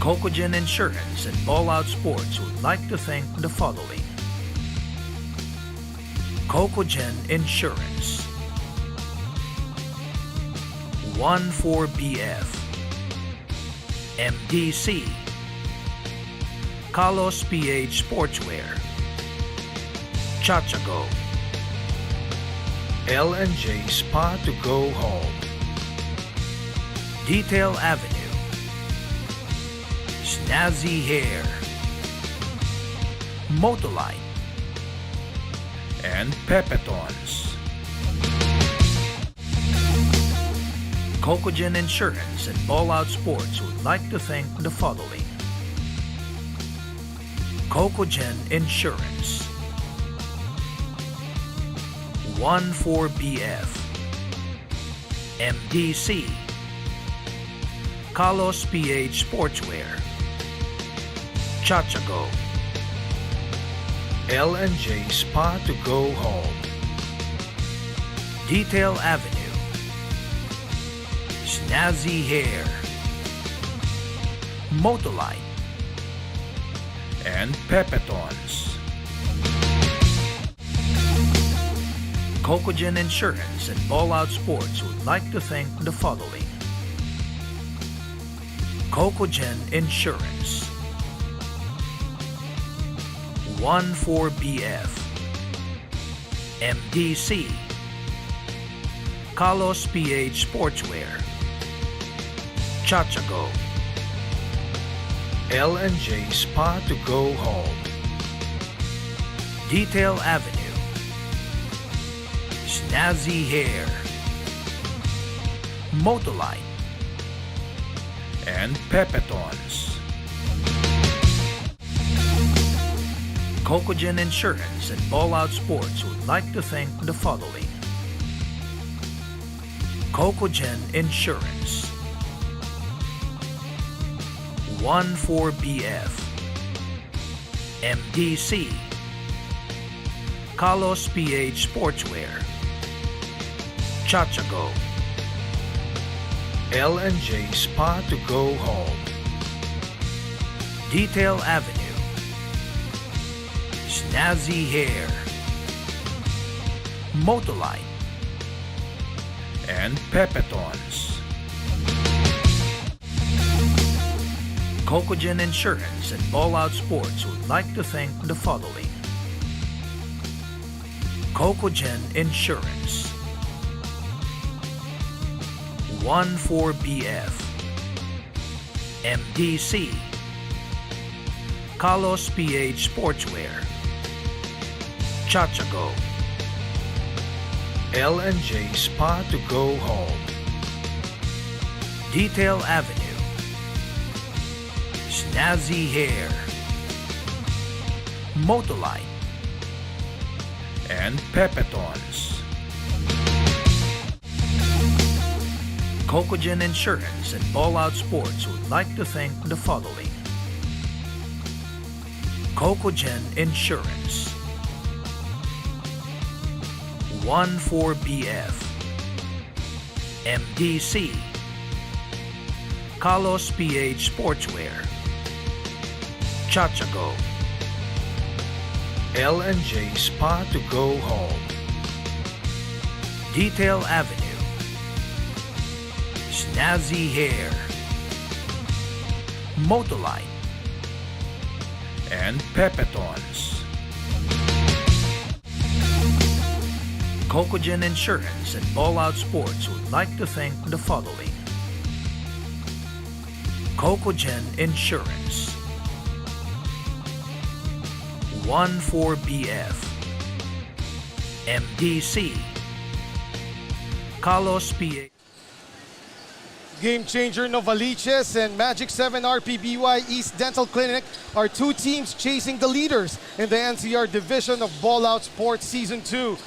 Cocogen Insurance and Ballout Sports would like to thank the following. Cocogen Insurance, 14BF, MDC, Carlos PH Sportswear, Chachago, L&J Spa to Go Home, Detail Avenue, Snazzy Hair, Motolite, and Pepetons. Cocogen Insurance and Ballout Sports would like to thank the following. Cocogen Insurance, 14BF, MDC, Carlos PH Sportswear, Chachago, L&J Spa to Go Home, Detail Avenue, Snazzy Hair, Motolite, and Pepetons. Cocogen Insurance and Ballout Sports would like to thank the following. Cocogen Insurance, 14BF, MDC, Carlos PH Sportswear, Chachago, L&J Spa to Go Home, Detail Avenue, Snazzy Hair, Motolite, and Pepetons. Cocogen Insurance and Ballout Sports would like to thank the following. Cocogen Insurance, 14BF, MDC, Carlos PH Sportswear, Chachago, L&J Spa to Go Home, Detail Avenue, Snazzy Hair, Motolite, and Pepetons. Cocogen Insurance and Ballout Sports would like to thank the following. Cocogen Insurance, 14BF, MDC, Carlos PH Sportswear, Chachago, L&J Spa to Go Home, Detail Avenue, Snazzy Hair, Motolite, and Pepetons. Cocogen Insurance and Ballout Sports would like to thank the following. Cocogen Insurance, 14BF, MDC, Carlos PH Sportswear, Chachago, L&J Spa to Go Home, Detail Avenue, Snazzy Hair, Motolite, and Pepetons. Cocogen Insurance and Ballout Sports would like to thank the following. Cocogen Insurance, 14BF, MDC, Carlos PH. Game Changer Novaliches and Magic 7 RPBY East Dental Clinic are two teams chasing the leaders in the NCR division of Ballout Sports Season 2.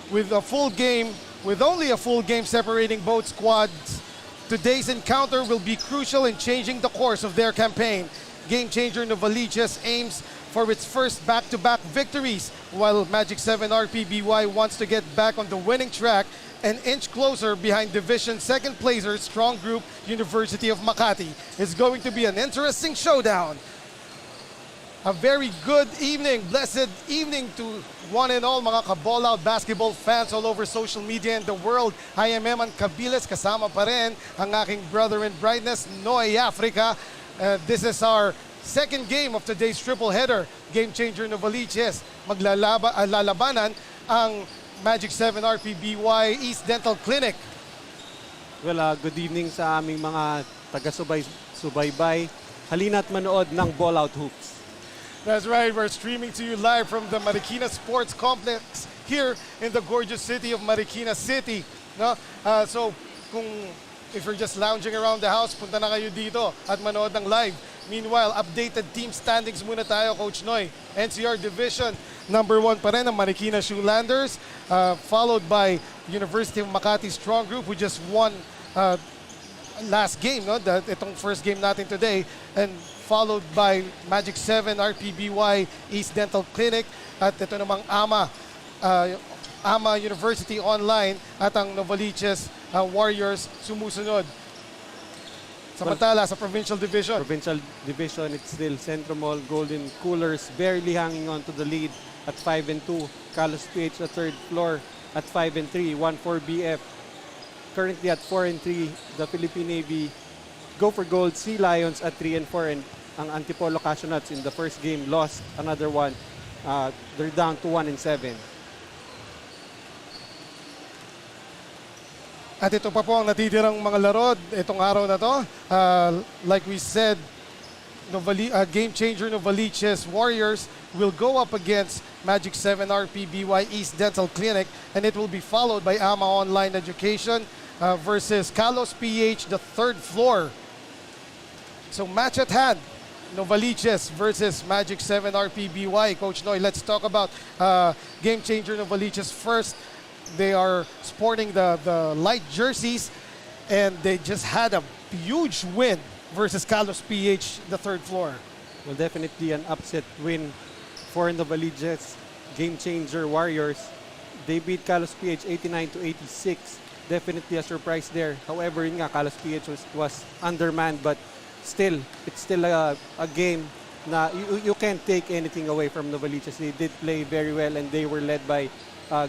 With only a full game separating both squads, today's encounter will be crucial in changing the course of their campaign. Game Changer Novaliches aims for its first back-to-back victories, while Magic 7 RPBY wants to get back on the winning track an inch closer behind Division second placer strong group University of Makati. It's going to be an interesting showdown. A very good evening, blessed evening to one and all mga ka-Ballout basketball fans all over social media and the world. I am Eman Cabiles, kasama pa rin ang aking brother in brightness, Noy Africa. This is our second game of today's triple header. Game changer Novaliches. Lalabanan ang Magic 7 RPBY East Dental Clinic. Well, good evening sa aming mga taga-subaybay. Halina't manood ng Ballout Hoops. That's right, we're streaming to you live from the Marikina Sports Complex here in the gorgeous city of Marikina City. No? So, if you're just lounging around the house, punta na kayo dito at manood ng live. Meanwhile, updated team standings muna tayo, Coach Noy. NCR Division, number 1 pa rin ang Marikina Shoelanders, followed by University of Makati Strong Group who just won last game, no? Itong first game natin today, and followed by Magic 7 RPBY East Dental Clinic at ito namang AMA University Online at ang Novaliches Warriors sumusunod. Samantala sa Provincial Division. It's still Centro Mall Golden Coolers barely hanging on to the lead at 5-2. Carlos PH the third floor at 5-3. 1-4 BF. Currently at 4-3, the Philippine Navy Go for Gold Sea Lions at 3-4, and ang Antipolo Cashewnats in the first game lost another one. They're down to 1-7. At ito pa po ang natitirang mga laro itong araw na to. Like we said, game changer Novaliches Warriors will go up against Magic 7 RPBY East Dental Clinic, and it will be followed by AMA Online Education versus Carlos PH, the third floor. So match at hand, Novaliches versus Magic 7 RPBY. Coach Noy, let's talk about game changer Novaliches first. They are sporting the light jerseys, and they just had a huge win versus Carlos PH, the third floor. Well, definitely an upset win for Novaliches. Game changer Warriors. They beat Carlos PH 89-86. Definitely a surprise there. However, yun nga, Carlos PH was undermanned, but still, it's still a game na you can't take anything away from Novaliches. They did play very well, and they were led by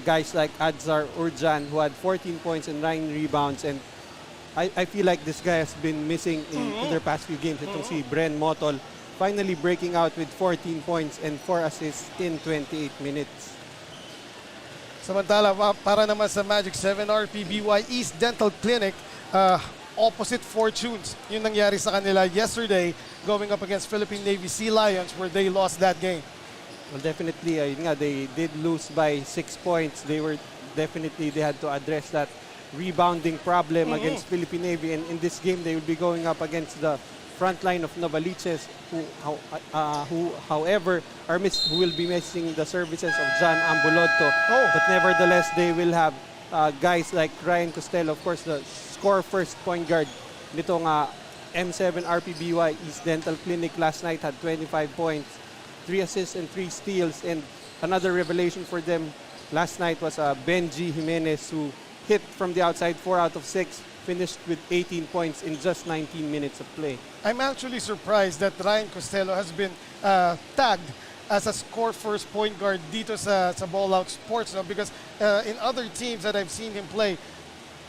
guys like Adzar Urjan, who had 14 points and 9 rebounds. And I feel like this guy has been missing in their past few games. Itong si Bren Motol, finally breaking out with 14 points and 4 assists in 28 minutes. Samantala, para naman sa Magic 7 RPBY East Dental Clinic, opposite fortunes yung nangyari sa kanila yesterday going up against Philippine Navy Sea Lions where they lost that game. Well, definitely, they did lose by 6 points. They had to address that rebounding problem against Philippine Navy, and in this game they will be going up against the front line of Novaliches, who however who will be missing the services of John Ambulodto. But nevertheless, they will have guys like Ryan Costello, of course, the score first point guard nitong M7 RPBY East Dental Clinic last night, had 25 points, 3 assists and 3 steals. And another revelation for them last night was Benji Jimenez, who hit from the outside 4 out of 6, finished with 18 points in just 19 minutes of play. I'm actually surprised that Ryan Costello has been tagged as a score first point guard dito sa Ballout Sports, no? Because in other teams that I've seen him play,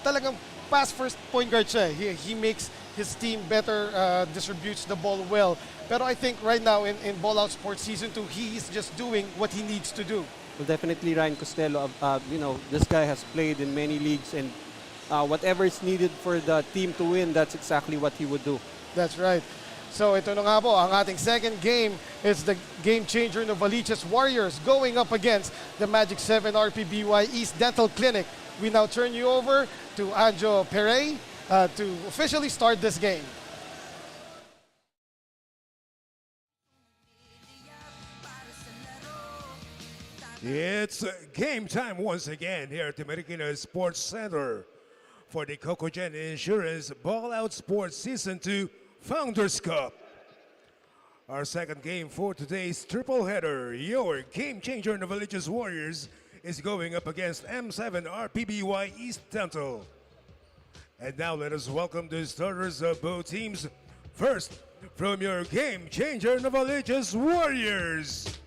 talagang pass first point guard siya. He makes his team better, distributes the ball well. Pero I think right now in Ballout Sports Season 2, he is just doing what he needs to do. Well, definitely Ryan Costello, this guy has played in many leagues, and whatever is needed for the team to win, that's exactly what he would do. That's right. So ito na nga po, ang ating second game is the game changer Novaliches Warriors going up against the Magic 7 RPBY East Dental Clinic. We now turn you over to Anjo Perey to officially start this game. It's game time once again here at the Marikina Sports Center for the Cocogen Insurance Ballout Sports Season 2 Founders Cup. Our second game for today's triple header, your game changer Novaliches Warriors is going up against M7 RPBY East Dental. And now let us welcome the starters of both teams. First, from your game changer Novaliches Warriors.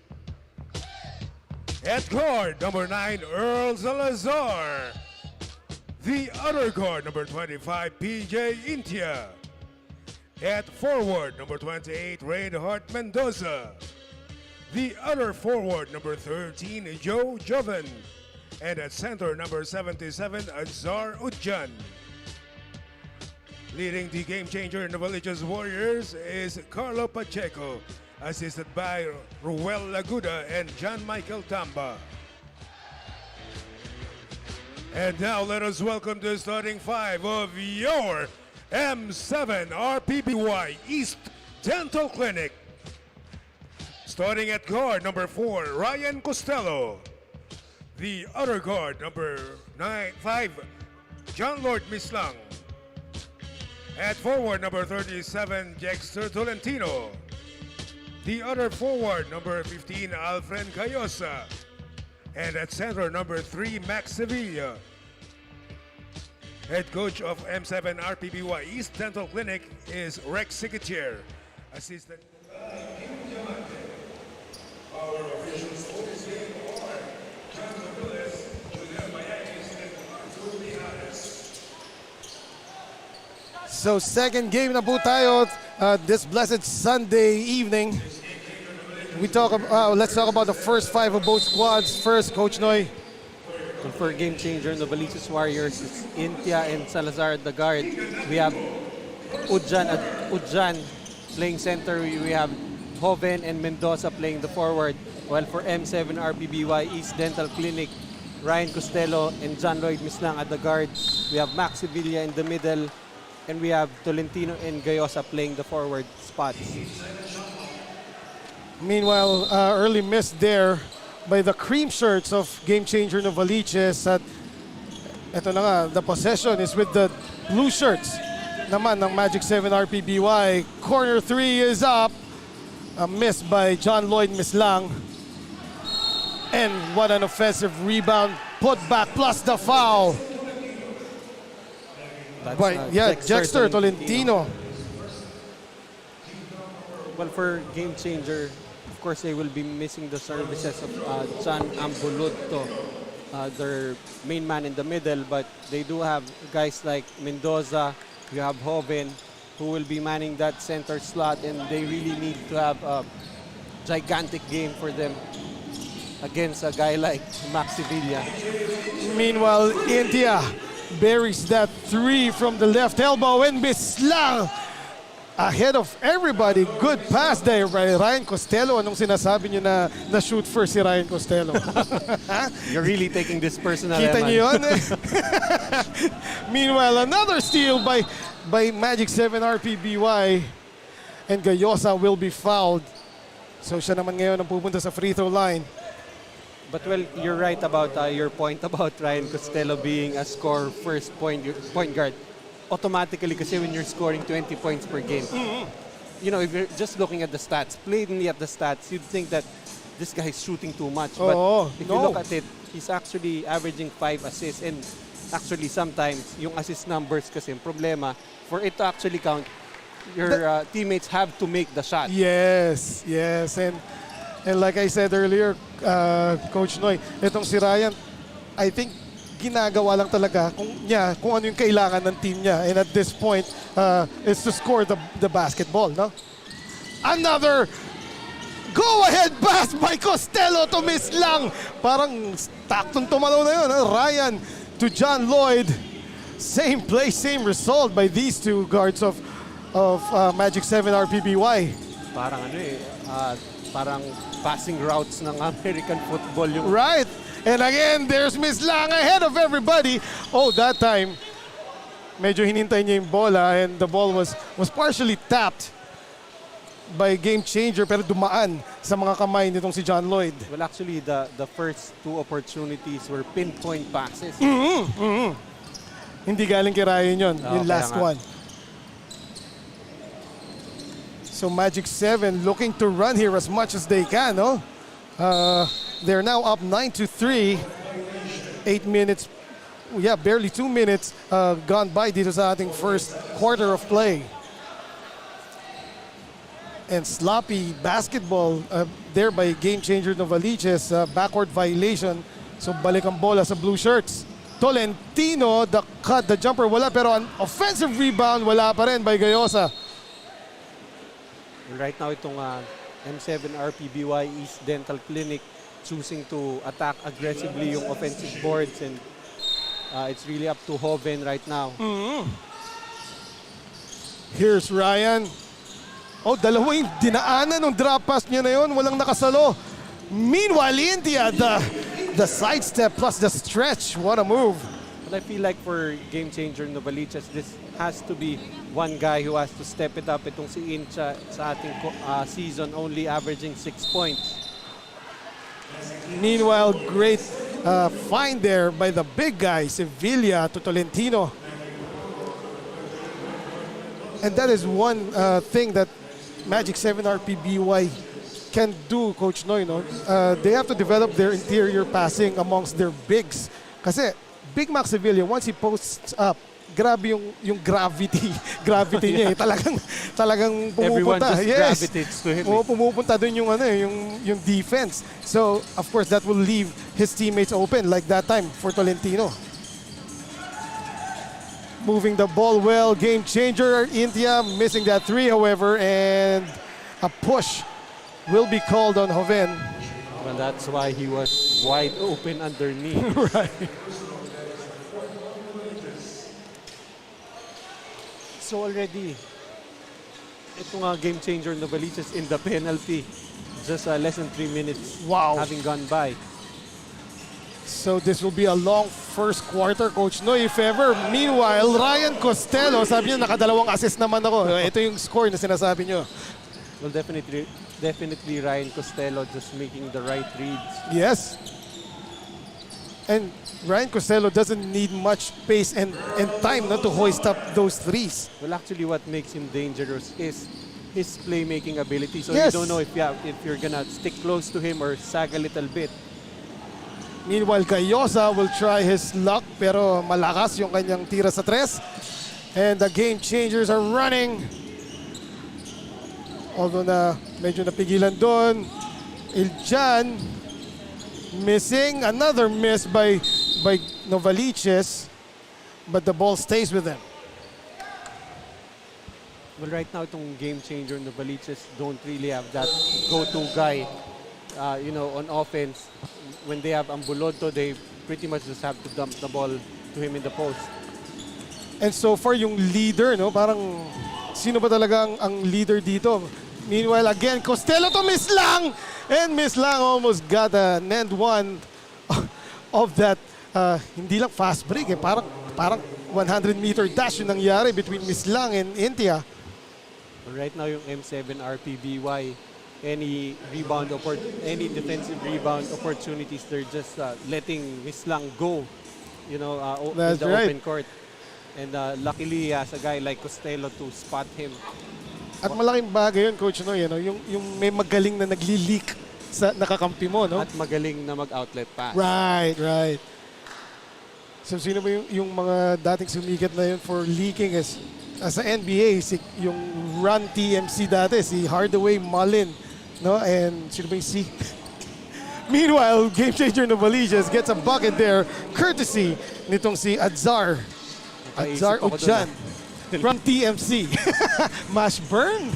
At guard, number 9, Earl Salazar. The other guard, number 25, PJ Intia. At forward, number 28, Reinhardt Mendoza. The other forward, number 13, Joe Joven. And at center, number 77, Azar Udjan. Leading the game changer Novaliches Warriors is Carlo Pacheco, assisted by Ruel Laguda and John Michael Tamba. And now let us welcome the starting five of your M7 RPBY East Dental Clinic. Starting at guard, number 4, Ryan Costello. The other guard, number 5, John Lord Mislang. At forward, number 37, Dexter Tolentino. The other forward, number 15, Alfred Cayosa. And at center, number 3, Max Sevilla. Head coach of M7 RPBY East Dental Clinic is Rex Sigetier. Assistant. Our officials for this game are John Novaliches, Novaliches, and Novaliches. So second game na po tayo this blessed Sunday evening. Let's talk about the first five of both squads. First, Coach Noy. For game changer, Novaliches Warriors, it's Intia and Salazar at the guard. We have Udjan playing center. We have Joven and Mendoza playing the forward. While for M7 RPBY East Dental Clinic, Ryan Costello and John Lloyd Mislang at the guard. We have Max Sevilla in the middle. And we have Tolentino and Gayosa playing the forward spots. Meanwhile, early miss there by the cream shirts of game changer Novaliches. At eto na nga, the possession is with the blue shirts naman ng Magic 7 RPBY. Corner 3 is up. A miss by John Lloyd Mislang. And what an offensive rebound. Put back plus the foul. Dexter Tolentino. Well, for game changer, of course, they will be missing the services of John Ambulodto, their main man in the middle, but they do have guys like Mendoza, you have Joven, who will be manning that center slot, and they really need to have a gigantic game for them against a guy like Max Sevilla. Meanwhile, India buries that three from the left elbow, and Mislang ahead of everybody. Good pass there by Ryan Costello. Anong sinasabi niyo na shoot first si Ryan Costello? You're really taking this personal. Kita niyo yun? Meanwhile, another steal by Magic 7 RPBY, and Gayosa will be fouled. So siya naman ngayon ang pupunta sa free throw line. But well, you're right about your point about Ryan Costello being a score first point guard. Automatically, kasi when you're scoring 20 points per game, you know, if you're just looking at the stats, plainly at the stats, you'd think that this guy is shooting too much. But if you look at it, he's actually averaging 5 assists. And actually, sometimes, yung assist numbers kasi, problema, for it to actually count, your teammates have to make the shot. Yes. And like I said earlier, Coach Noy, itong si Ryan, I think ginagawa lang talaga kung ano yung kailangan ng team niya. And at this point, is to score the basketball, no? Another go-ahead pass by Costello to Mislang. Parang taktong tumalaw na yun. Ryan to John Lloyd. Same play, same result by these two guards of Magic 7 RPBY. Parang parang passing routes ng American football yung... Right. And again, there's Mislang ahead of everybody. Oh, that time, medyo hinintay niya yung bola, and the ball was partially tapped by game changer, pero dumaan sa mga kamay nitong si John Lloyd. Well, actually, the first two opportunities were pinpoint passes. Hindi galing kay Ryan yun, yung last one. So Magic 7 looking to run here as much as they can, no? They're now up 9-3. 8 minutes, yeah, barely 2 minutes gone by dito sa ating first quarter of play. And sloppy basketball there by game changer Novaliches, backward violation. So balik ang bola sa blue shirts. Tolentino, the cut, the jumper, wala. Pero an offensive rebound, wala pa rin by Gayosa. Right now, itong M7 RPBY East Dental Clinic choosing to attack aggressively yung offensive boards, and it's really up to Hoven right now. Here's Ryan. Oh, dalawa yung dinaanan ng drop pass niya na yun. Walang nakasalo. Meanwhile, India, the sidestep plus the stretch. What a move. But I feel like for game changer Novaliches, this has to be one guy who has to step it up. Itong si Incha sa ating season only averaging 6 points. Meanwhile, great find there by the big guy, Sevilla to Tolentino. And that is one thing that Magic 7 RPBY can do, Coach Noy. No? They have to develop their interior passing amongst their bigs. Kasi Big Mac Sevilla, once he posts up, grabe yung gravity niya. Talagang pumupunta. Everyone just gravitates to him. Oo, pumupunta doon yung defense. So, of course, that will leave his teammates open like that time for Tolentino. Moving the ball well, game changer. India missing that three, however, and a push will be called on Hoven. Well, that's why he was wide open underneath. Right. So already, itong game changer Novaliches in the penalty. Just less than 3 minutes Wow. having gone by. So this will be a long first quarter, Coach Noy, if ever. Meanwhile, Ryan Costello, sabi niya nakadalawang assist naman ako. Ito yung score na sinasabi niyo. Well, definitely Ryan Costello just making the right reads. Yes. And Ryan Costello doesn't need much pace and time to hoist up those threes. Well, actually, what makes him dangerous is his playmaking ability. So Yes. you don't know if you're gonna stick close to him or sag a little bit. Meanwhile, Gayosa will try his luck pero malakas yung kanyang tira sa tres. And the game changers are running. Although na medyo napigilan doon. Iljan missing. Another miss by Novaliches. But the ball stays with them. Well, right now, itong game changer Novaliches don't really have that go-to guy. On offense, when they have Ambuloto, they pretty much just have to dump the ball to him in the post. And so far, yung leader, no? Parang sino ba talaga ang leader dito? Meanwhile, again, Costello to Miss Lang! And Miss Lang almost got an end one of that, hindi lang fast break, parang 100-meter dash yung nangyari between Miss Lang and India. But right now, yung M7 RPBY, any defensive rebound opportunities, they're just letting Miss Lang go, in That's the right. open court. And luckily, he has a guy like Costello to spot him. At malaking bagay yun, Coach Noy, yung may magaling na nagli-leak sa nakakampi mo, no? At magaling na mag-outlet pass. Right. So sino ba yung mga dating sumikat na yun for leaking is sa NBA, yung Run TMC dati, si Hardaway Mullen, no? And sino ba yung si? Meanwhile, game changer Novaliches gets a bucket there, courtesy nitong si Adzar Nakaisip ako Ujan from TMC. Mash burn?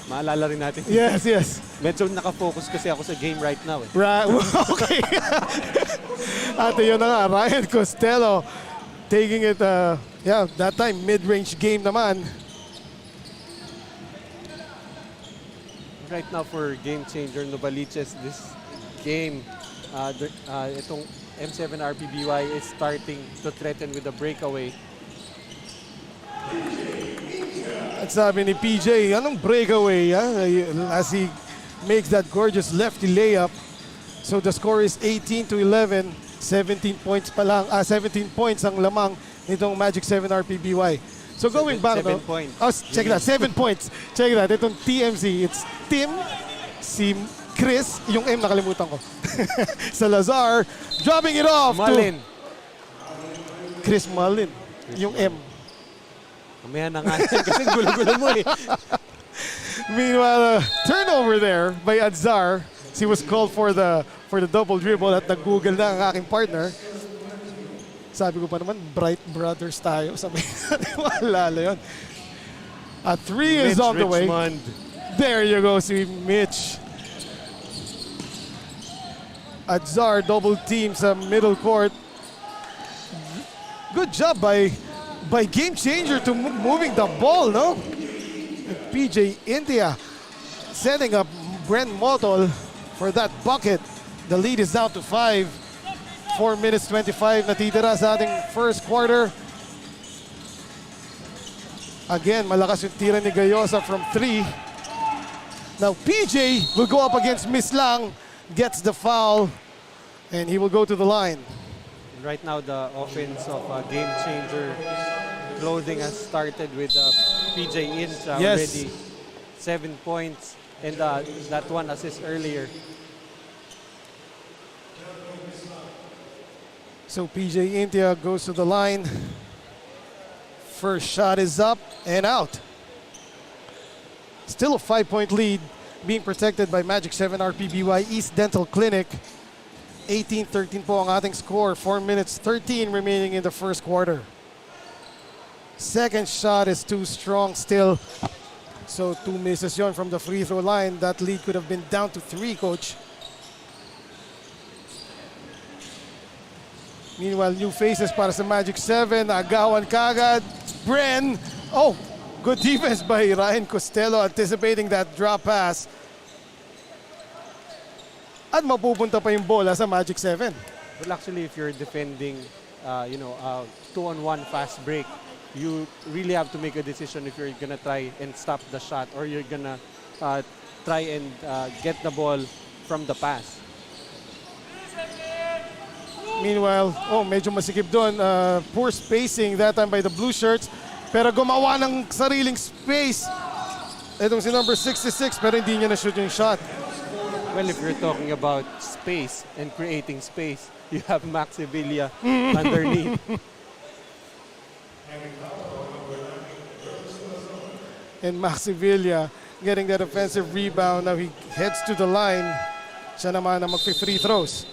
Maalala rin natin. Yes. Medyo nakafocus kasi ako sa game right now. Right. Okay. At yun na nga, Ryan Costello taking it, that time mid-range game naman. Right now for game changer Novaliches, this game, itong M7 RPBY is starting to threaten with a breakaway. At sabi ni PJ, anong breakaway as he makes that gorgeous lefty layup. So the score is 18-11, 17 points pa lang, 17 points ang lamang nitong Magic 7 RPBY. So going back, 7 points. Oh, check that, 7 points. Check that, itong TMC, it's Tim, si Chris, yung M nakalimutan ko. Salazar, dropping it off Malin. to Chris Malin, yung M. Mamaya na nga yan kasi gulo-gulo mo eh. Meanwhile, turnover there by Adzar. He was called for the double dribble at nag-google na ang aking partner. Sabi ko pa naman, Bright Brothers tayo. Sabi wala yun. A three is on the way. Richmond. There you go, si Mitch. Adzar double team sa middle court. Good job by Game Changer to moving the ball, no? And PJ India setting up Brent Motol for that bucket. The lead is down to 5. 4 minutes 25 natitira sa ating first quarter. Again, malakas yung tira ni Gayosa from 3. Now PJ will go up against Miss Lang, gets the foul, and he will go to the line. Right now, the offense of Game Changer clothing has started with PJ Inch already. 7 points and that one assist earlier. So PJ India goes to the line. First shot is up and out. Still a 5-point lead being protected by Magic 7 RPBY East Dental Clinic. 18-13 po ang ating score. 4 minutes 13 remaining in the first quarter. Second shot is too strong still. So 2 misses yon from the free throw line. That lead could have been down to 3, Coach. Meanwhile, new faces para sa Magic 7. Agawan kagad. Bren. Oh, good defense by Ryan Costello anticipating that drop pass. At mapupunta pa yung bola sa Magic 7. Well, actually, if you're defending, 2-on-1 fast break, you really have to make a decision if you're gonna try and stop the shot or you're gonna try and get the ball from the pass. Meanwhile, medyo masikip doon. Poor spacing that time by the blue shirts. Pero gumawa ng sariling space. Itong si number 66 pero hindi niya na-shoot yung shot. Well, if you're talking about space and creating space, you have Maxi Villa underneath. And Maxi Villa getting that offensive rebound. Now he heads to the line. Siya naman na mag-free throws.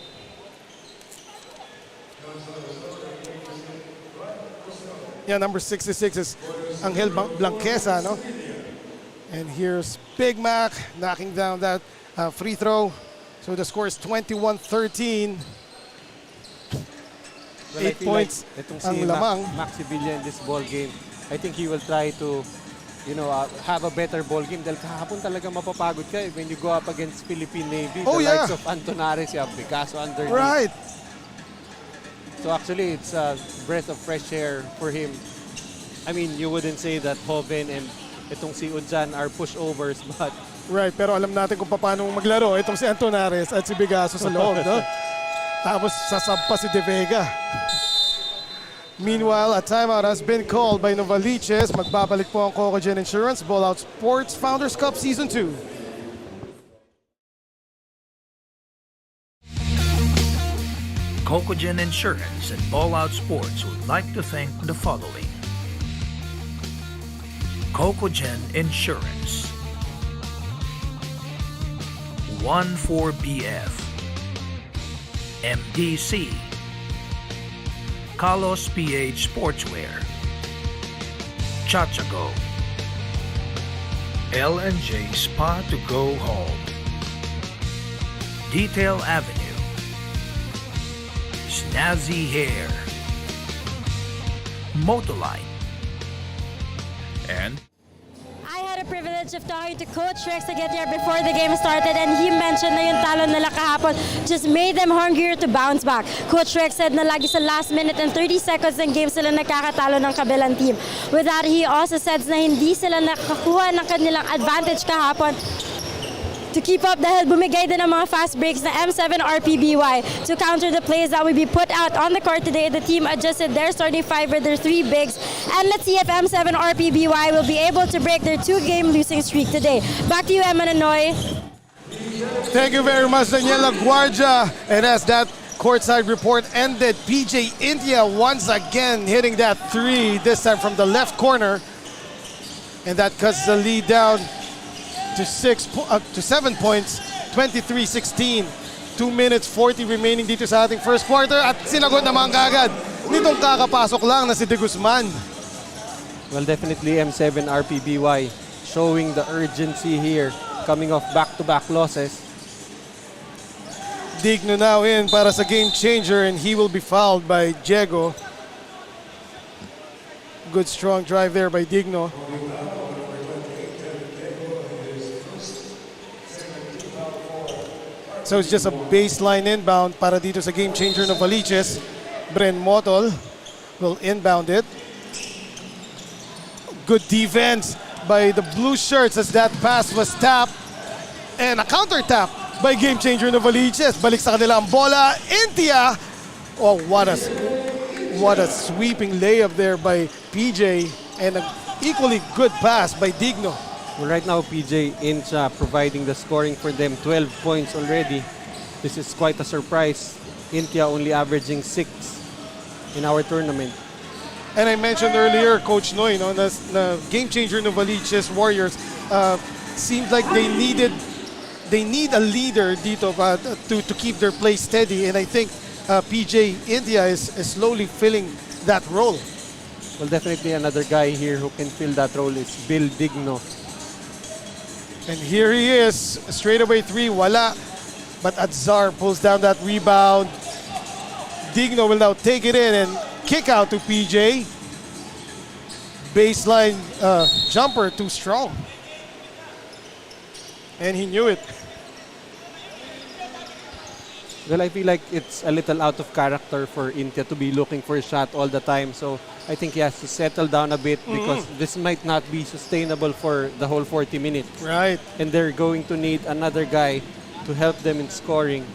Yeah, number 66 is Angel Blanquesa, no? And here's Big Mac knocking down that free throw. So the score is 21-13. Well, 8 points like ang lamang. Maxi Villa in this ball game, I think he will try to, have a better ball game. Dahil kahapon talaga mapapagod ka when you go up against Philippine Navy. The likes of Antonares, you have Picasso underneath. Right. So actually, it's a breath of fresh air for him. I mean, you wouldn't say that Hoven and itong si Udjan are pushovers, but Right, pero alam natin kung paano maglaro. Itong si Antonares at si Bigaso sa loob, no? Tapos sasampa si De Vega. Meanwhile, a timeout has been called by Novaliches. Magbabalik po ang Cocogen Insurance Ballout Sports Founders Cup Season 2. Cocogen Insurance and Ballout Sports would like to thank the following. Cocogen Insurance, 14BF, MDC, Carlos PH Sportswear, Chachago, L&J Spa to Go Home, Detail Avenue, Snazzy Hair, Motolite, and I had a privilege of talking to Coach Rex to get here before the game started, and he mentioned na yung talo nila kahapon just made them hungrier to bounce back. Coach Rex said na lagi sa last minute and 30 seconds ng game sila nagkakatalo ng kabilang team. With that, he also said na hindi sila nakakuha ng kanilang advantage kahapon. To keep up dahil bumigay din ng mga fast breaks na M7 RPBY to counter the plays that will be put out on the court today. The team adjusted their starting five with their three bigs. And let's see if M7 RPBY will be able to break their two-game losing streak today. Back to you, Emma Nanoy. Thank you very much, Daniela Guardia. And as that courtside report ended, PJ India once again hitting that three, this time from the left corner. And that cuts the lead down to 7 points, 23-16. 2 minutes 40 remaining dito sa ating first quarter. At sinagot naman kagad nitong kakapasok lang na si De Guzman. Well, definitely M7 RPBY showing the urgency here, coming off back-to-back losses. Digno now in para sa game changer, and he will be fouled by Diego. Good strong drive there by Digno. So it's just a baseline inbound para dito sa game changer Novaliches. Bren Motol will inbound it. Good defense by the blue shirts as that pass was tapped. And a counter tap by game changer Novaliches. Balik sa kanila ang bola. Intia! Oh, what a sweeping layup there by PJ. And an equally good pass by Digno. Well, right now, PJ Incha providing the scoring for them, 12 points already. This is quite a surprise. Intia only averaging 6 in our tournament. And I mentioned earlier, Coach Noy, no, the game changer Novaliches Warriors seemed like they need a leader dito to keep their play steady. And I think PJ India is slowly filling that role. Well, definitely another guy here who can fill that role is Bill Digno. And here he is, straightaway three, wala. But Adzar pulls down that rebound. Digno will now take it in and kick out to PJ. Baseline jumper, too strong. And he knew it. Well, I feel like it's a little out of character for Intia to be looking for a shot all the time. So I think he has to settle down a bit because this might not be sustainable for the whole 40 minutes. Right. And they're going to need another guy to help them in scoring.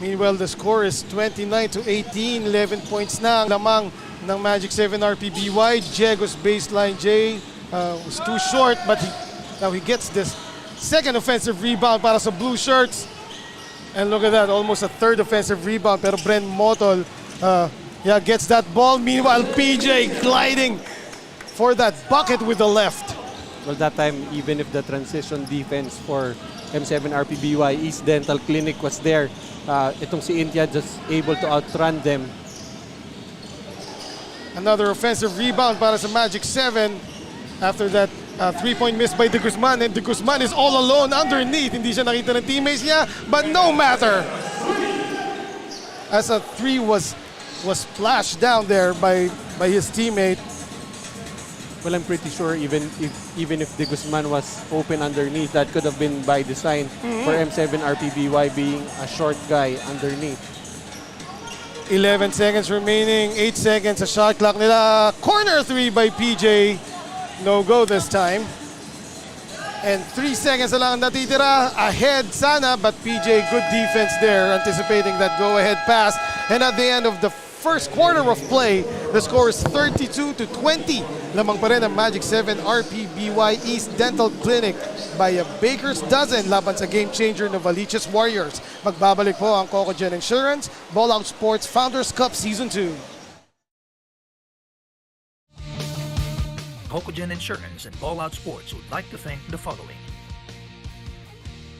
Meanwhile, the score is 29-18. 11 points na ang lamang ng Magic 7 RPBY. Diego's baseline J was too short, but now he gets this second offensive rebound para sa blue shirts. And look at that, almost a third offensive rebound. Pero Bren Motol gets that ball. Meanwhile, PJ gliding for that bucket with the left. Well, that time, even if the transition defense for M7 RPBY East Dental Clinic was there, itong si India just able to outrun them. Another offensive rebound para sa Magic 7 after that three-point miss by De Guzman, and De Guzman is all alone underneath. Hindi siya nakita ng teammates niya, but no matter. As a three was splashed down there by his teammate. Well, I'm pretty sure even if De Guzman was open underneath, that could have been by design for M7 RPBY being a short guy underneath. 11 seconds remaining, 8 seconds sa shot clock nila. Corner three by PJ. No go this time. And 3 seconds na lang natitira. Ahead sana, but PJ, good defense there, anticipating that go-ahead pass. And at the end of the first quarter of play, the score is 32-20. Lamang pa rin ang Magic 7 RPBY East Dental Clinic by a baker's dozen laban sa game changer Novaliches Warriors. Magbabalik po ang Cocogen Insurance, Ballout Sports Founders Cup Season 2. Cocogen Insurance and Ballout Sports would like to thank the following.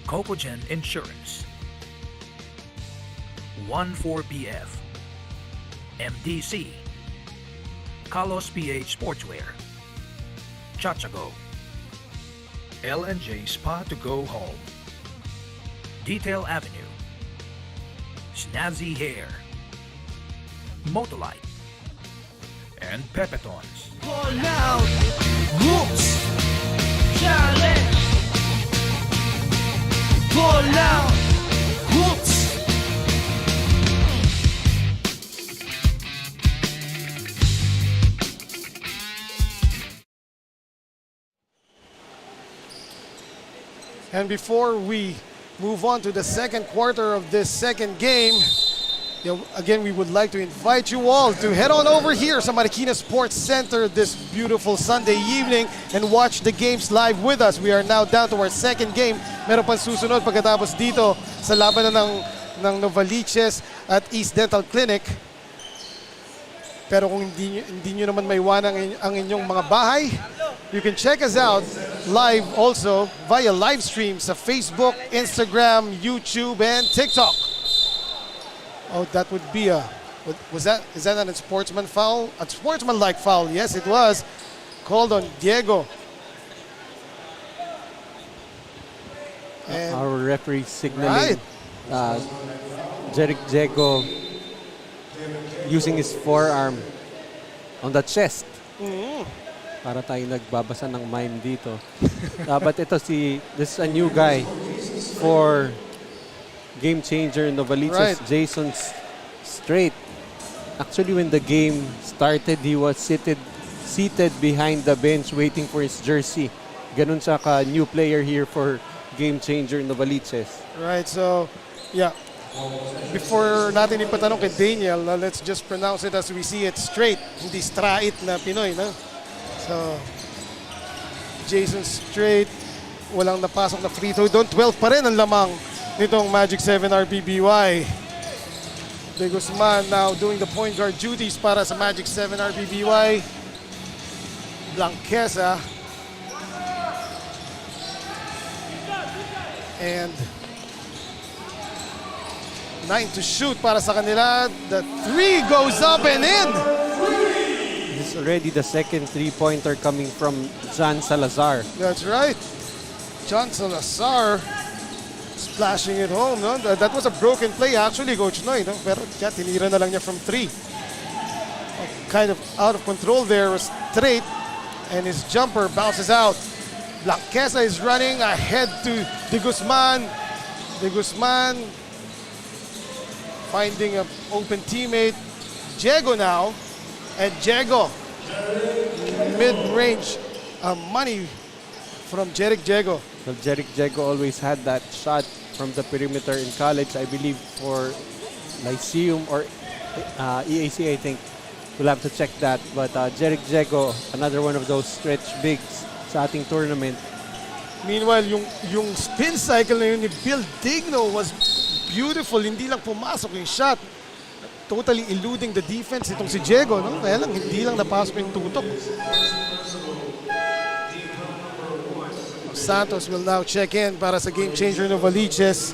Cocogen Insurance, 14BF, MDC, Carlos PH Sportswear, Chachago, L&J Spa to Go Home, Detail Avenue, Snazzy Hair, Motolite, and Pepetons. Ballout Hoops Challenge. Ballout Hoops. And before we move on to the second quarter of this second game, Again, we would like to invite you all to head on over here sa Marikina Sports Center this beautiful Sunday evening and watch the games live with us. We are now down to our second game. Meron pang susunod pagkatapos dito sa laban ng Novaliches at East Dental Clinic. Pero kung hindi nyo naman maiwanan ang inyong mga bahay, you can check us out live also via live stream sa Facebook, Instagram, YouTube, and TikTok. Oh, that would be is that a sportsman foul? A sportsman-like foul, yes it was. Called on Diego. And Our referee signaling Jeric Diego using his forearm on the chest. Para tayo nagbabasa ng mime dito. But this is a new guy for game changer Novaliches, Jason Straight. Actually, when the game started, he was seated behind the bench waiting for his jersey. Ganun siya ka new player here for game changer Novaliches. Right, so yeah. Before natin ipatanong kay Daniel, let's just pronounce it as we see it, straight, hindi straight na Pinoy, no? So, Jason Straight, walang napasok na free throw doon. 12 pa rin ang lamang nitong Magic 7 RPBY. De Guzman now doing the point guard duties para sa Magic 7 RPBY. Blanquesa. And 9 to shoot para sa kanila. The 3 goes up and in. This is already the second three-pointer coming from John Salazar. That's right. John Salazar splashing it home. No? That was a broken play actually, Coach Noy. No? Pero tinira na lang niya from 3. Kind of out of control there was Straight. And his jumper bounces out. Blanquesa is running ahead to De Guzman. De Guzman finding an open teammate. Diego now. And Diego, mid-range money from Jeric Diego. Well, Jeric Diego always had that shot from the perimeter in college, I believe, for Lyceum or EAC, I think. We'll have to check that. But Jeric Diego, another one of those stretch bigs sa ating tournament. Meanwhile, yung spin cycle na yun ni Bill Digno was beautiful. Hindi lang pumasok yung shot. Totally eluding the defense itong si Diego, no? Kaya lang, hindi lang napasok yung tutok. Santos will now check in para sa game changer Novaliches,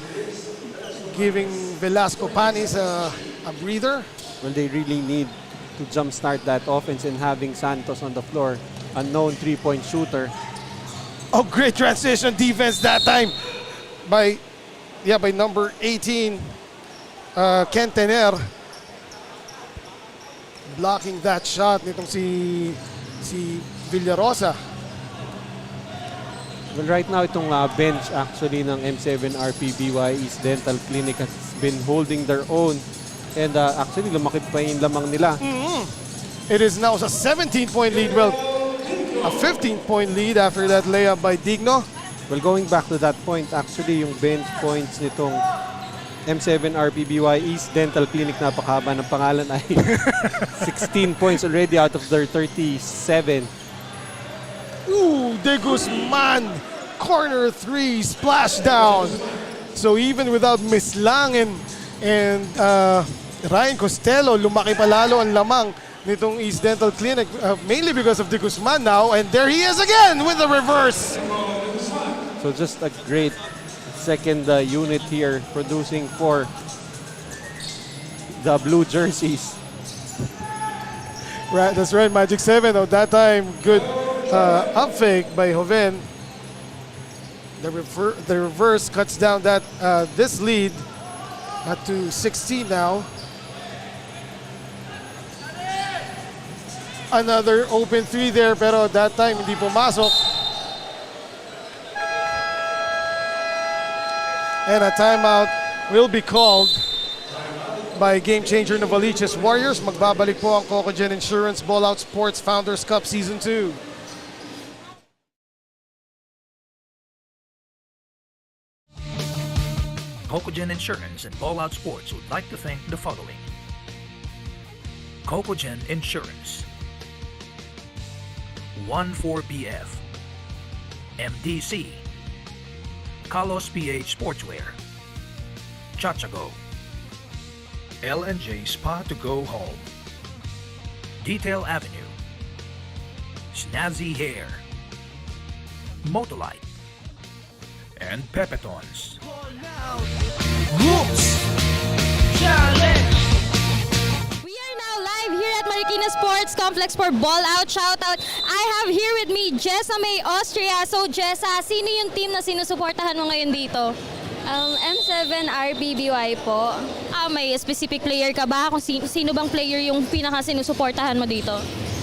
giving Velasco Panis a breather. Well, they really need to jumpstart that offense and having Santos on the floor, a known three-point shooter. Oh, great transition defense that time by number 18, Ken Tener. Blocking that shot nitong si Villarosa. Well, right now, itong bench actually ng M7 RPBY East Dental Clinic has been holding their own. And actually, lumaki pa yung lamang nila. It is now a 17-point lead. Well, a 15-point lead after that layup by Digno. Well, going back to that point, actually, yung bench points nitong M7 RPBY East Dental Clinic, napakahaba ng pangalan, ay 16 points already out of their 37. Ooh, De Guzman, corner 3, splashdown. So even without Miss Lang and Ryan Costello, lumaki pa lalo ang lamang nitong East Dental Clinic, mainly because of De Guzman now. And there he is again with the reverse. So just a great second unit here producing for the blue jerseys. Right, that's right, Magic 7. Oh, that time, good up fake by Joven. The reverse cuts down that this lead to 16 now. Another open 3 there, pero that time hindi pumasok. And a timeout will be called by game changer Novaliches Warriors. Magbabalik po ang Cocogen Insurance Ballout Sports Founders Cup Season 2. Cocogen Insurance and Ballout Sports would like to thank the following. Cocogen Insurance, 14BF, MDC, Carlos PH Sportswear, Chachago, L&J Spa to Go Home, Detail Avenue, Snazzy Hair, Motolite, and Pepetons. Hoops Challenge. We are now live here at Marikina Sports Complex for Ballout Shoutout. I have here with me Jessa May Austria. So Jessa, sino yung team na sinusuportahan mo ngayon dito? M7 RPBY po. May specific player ka ba? Kung sino bang player yung pinaka sinusuportahan mo dito?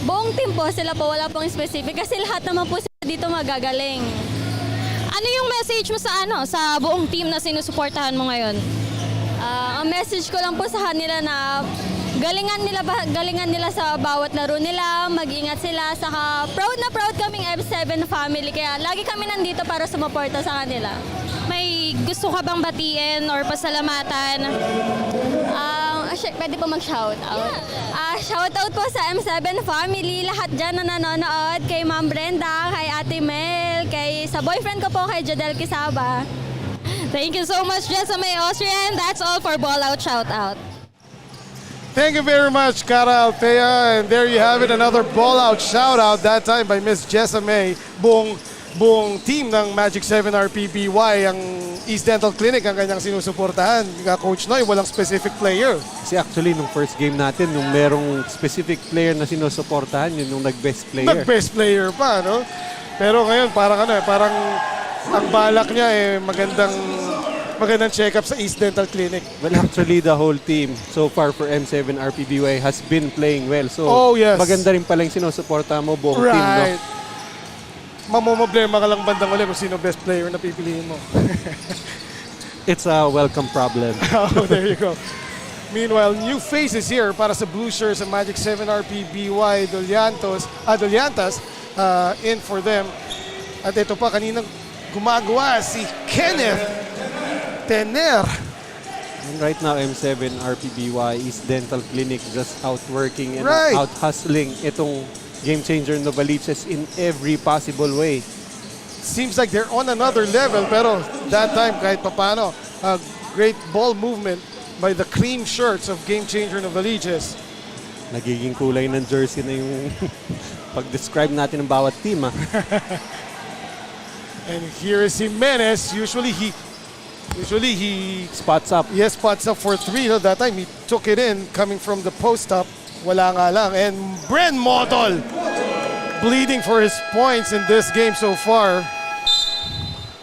Buong team po, sila po, wala pong specific kasi lahat naman po sila dito magagaling. Ano yung message mo sa buong team na sinusuportahan mo ngayon? Ang message ko lang po sa kanila na galingan nila sa bawat laro nila, mag-ingat sila, saka proud na proud kaming M7 family kaya lagi kami nandito para sumuporta sa kanila. May gusto ka bang batiin or pasalamatan? Pwede po mag-shoutout. Shoutout po sa M7 family, lahat dyan na nanonood, kay Ma'am Brenda, kay Ate Mel, sa boyfriend ko po, kay Jodel Quisaba. Thank you so much, Jessa May Austria, and that's all for Ballout Shoutout. Thank you very much, Cara Altea. And there you have it, another ball-out shout-out, that time by Miss Jessa May. Buong team ng Magic 7 RPBY, ang East Dental Clinic ang kanyang sinusuportahan. Coach Noy, walang specific player. Kasi actually, nung first game natin, nung merong specific player na sinusuportahan, yun yung nag-best player. Nag-best player pa, no? Pero ngayon, parang ang balak niya magandang check-up sa East Dental Clinic. Well, actually, the whole team so far for M7 RPBY has been playing well. So, yes. Maganda rin pala yung sinusuportahan mo buong team, no? Right. Mamomblema ka lang bandang uli kung sino best player na pipiliin mo. It's a welcome problem. Oh, there you go. Meanwhile, new faces here para sa Blue Shirts and Magic 7 RPBY Dolyantas in for them. At ito pa, kaninang gumagawa si Kenneth Tener. And right now, M7 RPBY East Dental Clinic just outworking and Right. out-hustling itong game changer Novaliches in every possible way. Seems like they're on another level, pero that time kahit papano, great ball movement by the cream shirts of game changer Novaliches. Nagiging kulay ng jersey na yung pag-describe natin ng bawat team. And here is Jimenez. Usually he Spots up. yes, spots up for three. No, that time he took it in coming from the post up. Wala nga lang. And Bren Motol bleeding for his points in this game so far.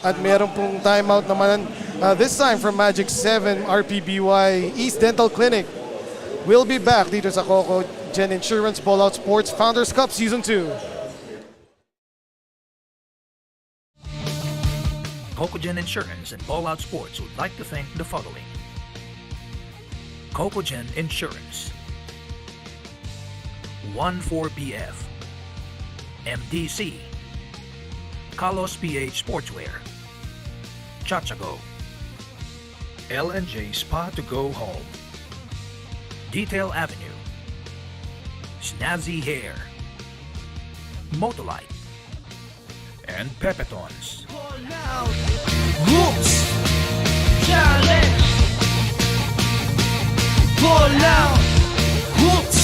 At meron pong timeout naman this time from Magic 7 RPBY East Dental Clinic. We'll be back dito sa Cocogen Insurance Ballout Sports Founders Cup Season 2. Cocogen Insurance and Ballout Sports would like to thank the following. Cocogen Insurance, 14BF, MDC, Carlos PH Sportswear, Chachago, L&J Spa to Go Home, Detail Avenue, Snazzy Hair, Motolite, and Pepetons. Hoops Challenge. Ballout Hoops.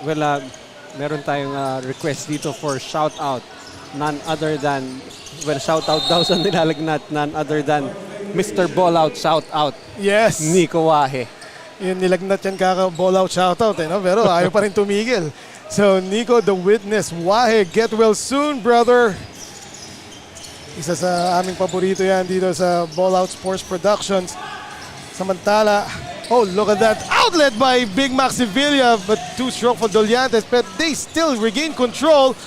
Well, meron tayong request dito for shout-out. None other than, shout-out daw sa nilalagnat, none other than Mr. Ballout shout-out, Yes. Nico Wahe. Yung nilagnat yan ball out shoutout no? Pero ayaw pa rin tumigil. So Nico the Witness Wahe, get well soon brother. Isa sa aming paborito yan dito sa Ballout Sports Productions. Samantala, oh look at that outlet by Big Mac Sevilla, but too strong for Dolyantes, but they still regain control.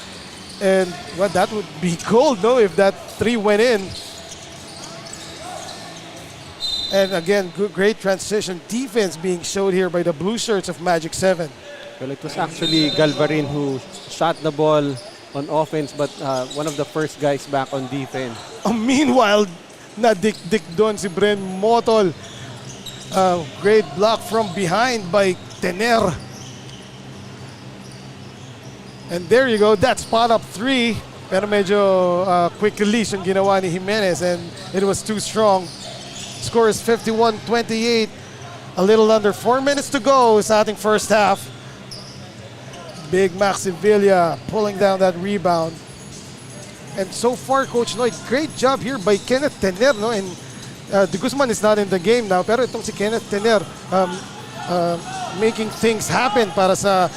And that would be cold no if that three went in. And again, great transition defense being showed here by the blue shirts of Magic 7. Well, it was actually Galvarin who shot the ball on offense, but one of the first guys back on defense. Meanwhile, nadikdik doon si Bren Motol. Great block from behind by Tener. And there you go, that's spot up 3. Pero medyo quick release yung ginawa ni Jimenez and it was too strong. Score is 51-28. A little under 4 minutes to go sa ating first half. Big Max Sevilla pulling down that rebound. And so far, Coach Noy, great job here by Kenneth Tener. No? And De Guzman is not in the game now, pero itong si Kenneth Tener making things happen para sa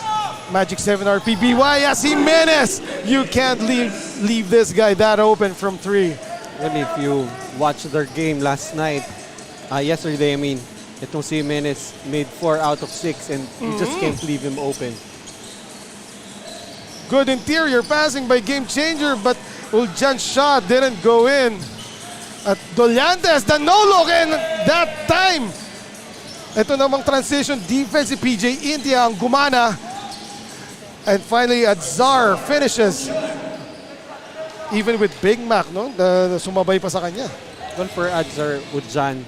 Magic 7 RPBY. As Jimenez, you can't leave this guy that open from 3. Well, if you watched their game last night, yesterday, I mean, itong si Jimenez made 4 out of 6 and you just can't leave him open. Good interior passing by Game Changer, but Uljan's shot didn't go in. At Doliantes, the no-look, and that time, ito namang transition defense, si PJ India ang gumana. And finally, Adzar finishes. Even with Big Mac, no? Sumabay pa sa kanya. Well, for Adzar Uljan,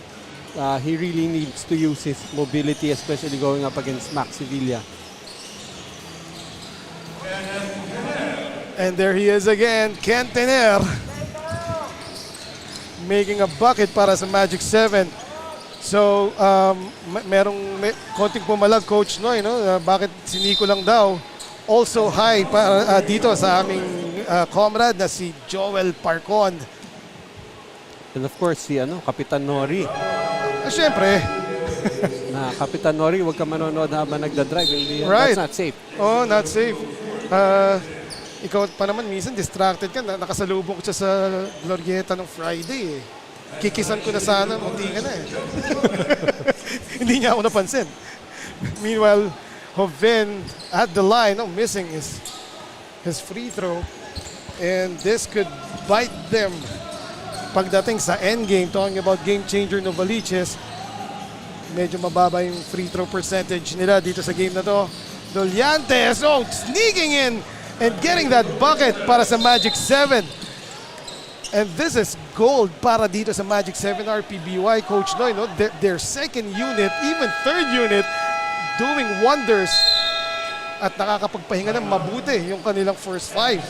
he really needs to use his mobility, especially going up against Max Sevilla. And there he is again, Ken Tener. Making a bucket para sa Magic 7. So, konting pumalag, Coach Noy, no? Bakit si Nico lang daw? Also high para dito sa aming comrade na si Joel Parcon. And of course, si Kapitan Nori. Siyempre. Na Kapitan Nori, huwag ka manonood habang nagdadrive. Right. That's not safe. Oh, not safe. Ikaw pa naman minsan distracted ka. Nakasalubong ko siya sa Glorieta ng Friday eh. Kikisan ko na sana, munti ka na eh. Hindi niya ako napansin. Meanwhile, Joven at the line, missing his free throw. And this could bite them pagdating sa endgame. Talking about game changer Novaliches. Medyo mababa yung free throw percentage nila dito sa game na to. Doliantes, sneaking in and getting that bucket para sa Magic 7. And this is gold para dito sa Magic 7 RPBY, Coach Noy. No? Their second unit, even third unit, doing wonders. At nakakapagpahinga ng mabuti yung kanilang first 5.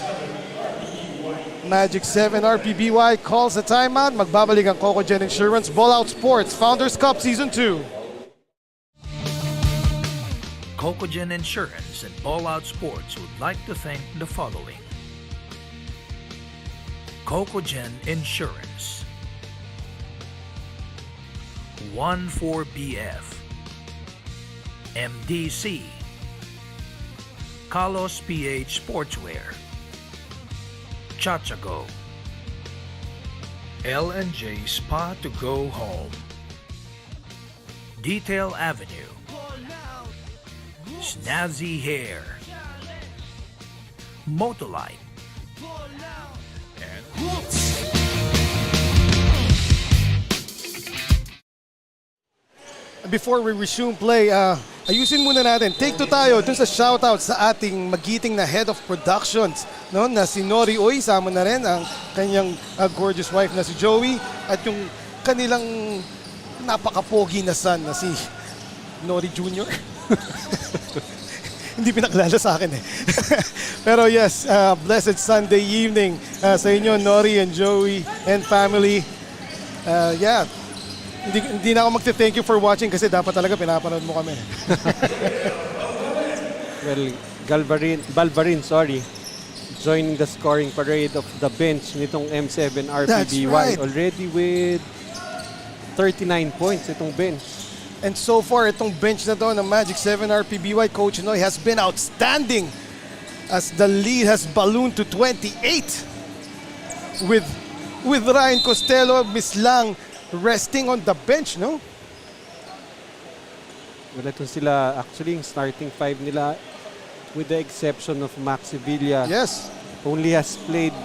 Magic 7 RPBY calls a timeout. Magbabalik ang Cocogen Insurance Ballout Sports Founders Cup Season 2. Cocogen Insurance and Ballout Sports would like to thank the following. Cocogen Insurance, 14BF, MDC, Carlos PH Sportswear, Chachago, L&J Spa to Go Home, Detail Avenue, Snazzy Hair, Motolite, and Before we resume play, ayusin muna natin. Take 2 tayo dun sa shoutout sa ating magiting na head of productions, no? Na si Nori Oy, sama na rin ang kanyang gorgeous wife na si Joey at yung kanilang napaka-pogi na son na si Nori Jr. Hindi pinaklala sa akin eh. Pero yes, blessed Sunday evening sa inyo, Nori and Joey and family. Yeah, hindi na ako magte-thank you for watching kasi dapat talaga pinapanood mo kami. Well, Balvarin, joining the scoring parade of the bench nitong M7 RPBY. That's right. Already with 39 points itong bench. And so far, itong bench na to ng Magic 7 RPBY, Coach Noy, has been outstanding as the lead has ballooned to 28 with Ryan Costello, mislang resting on the bench, no? Wala ito sila, actually, yung starting 5 nila, with the exception of Max Sevilla, Yes. only has played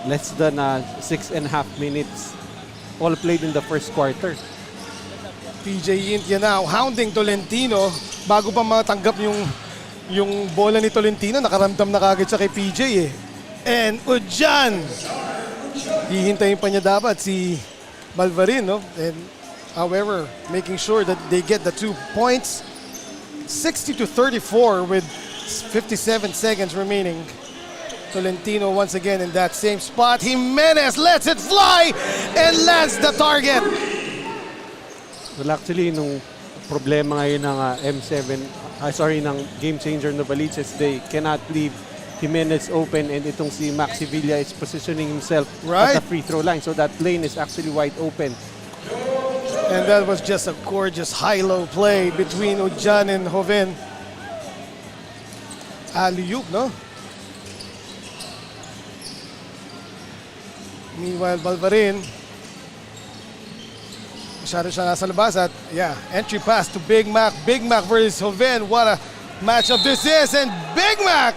less than 6.5 minutes. All played in the first quarter. PJ India now hounding Tolentino bago pa matanggap yung Yung bola ni Tolentino, nakaramdam na kagad siya kay PJ eh. And Udjan! Hihintayin pa niya dapat si Malvarin, no? And however, making sure that they get the 2 points. 60-34 with 57 seconds remaining. Tolentino once again in that same spot. Jimenez lets it fly and lands the target. Well, actually, nung problema ngayon ng ng game changer Novaliches, they cannot leave Jimenez open, and itong si Max Sevilla is positioning himself Right. at the free throw line. So that lane is actually wide open. And that was just a gorgeous high-low play between Udjan and Joven. Alley-oop, no? Meanwhile, Balvarin, masyado siya nasa labas at entry pass to Big Mac. Big Mac versus Joven. What a matchup this is. And Big Mac,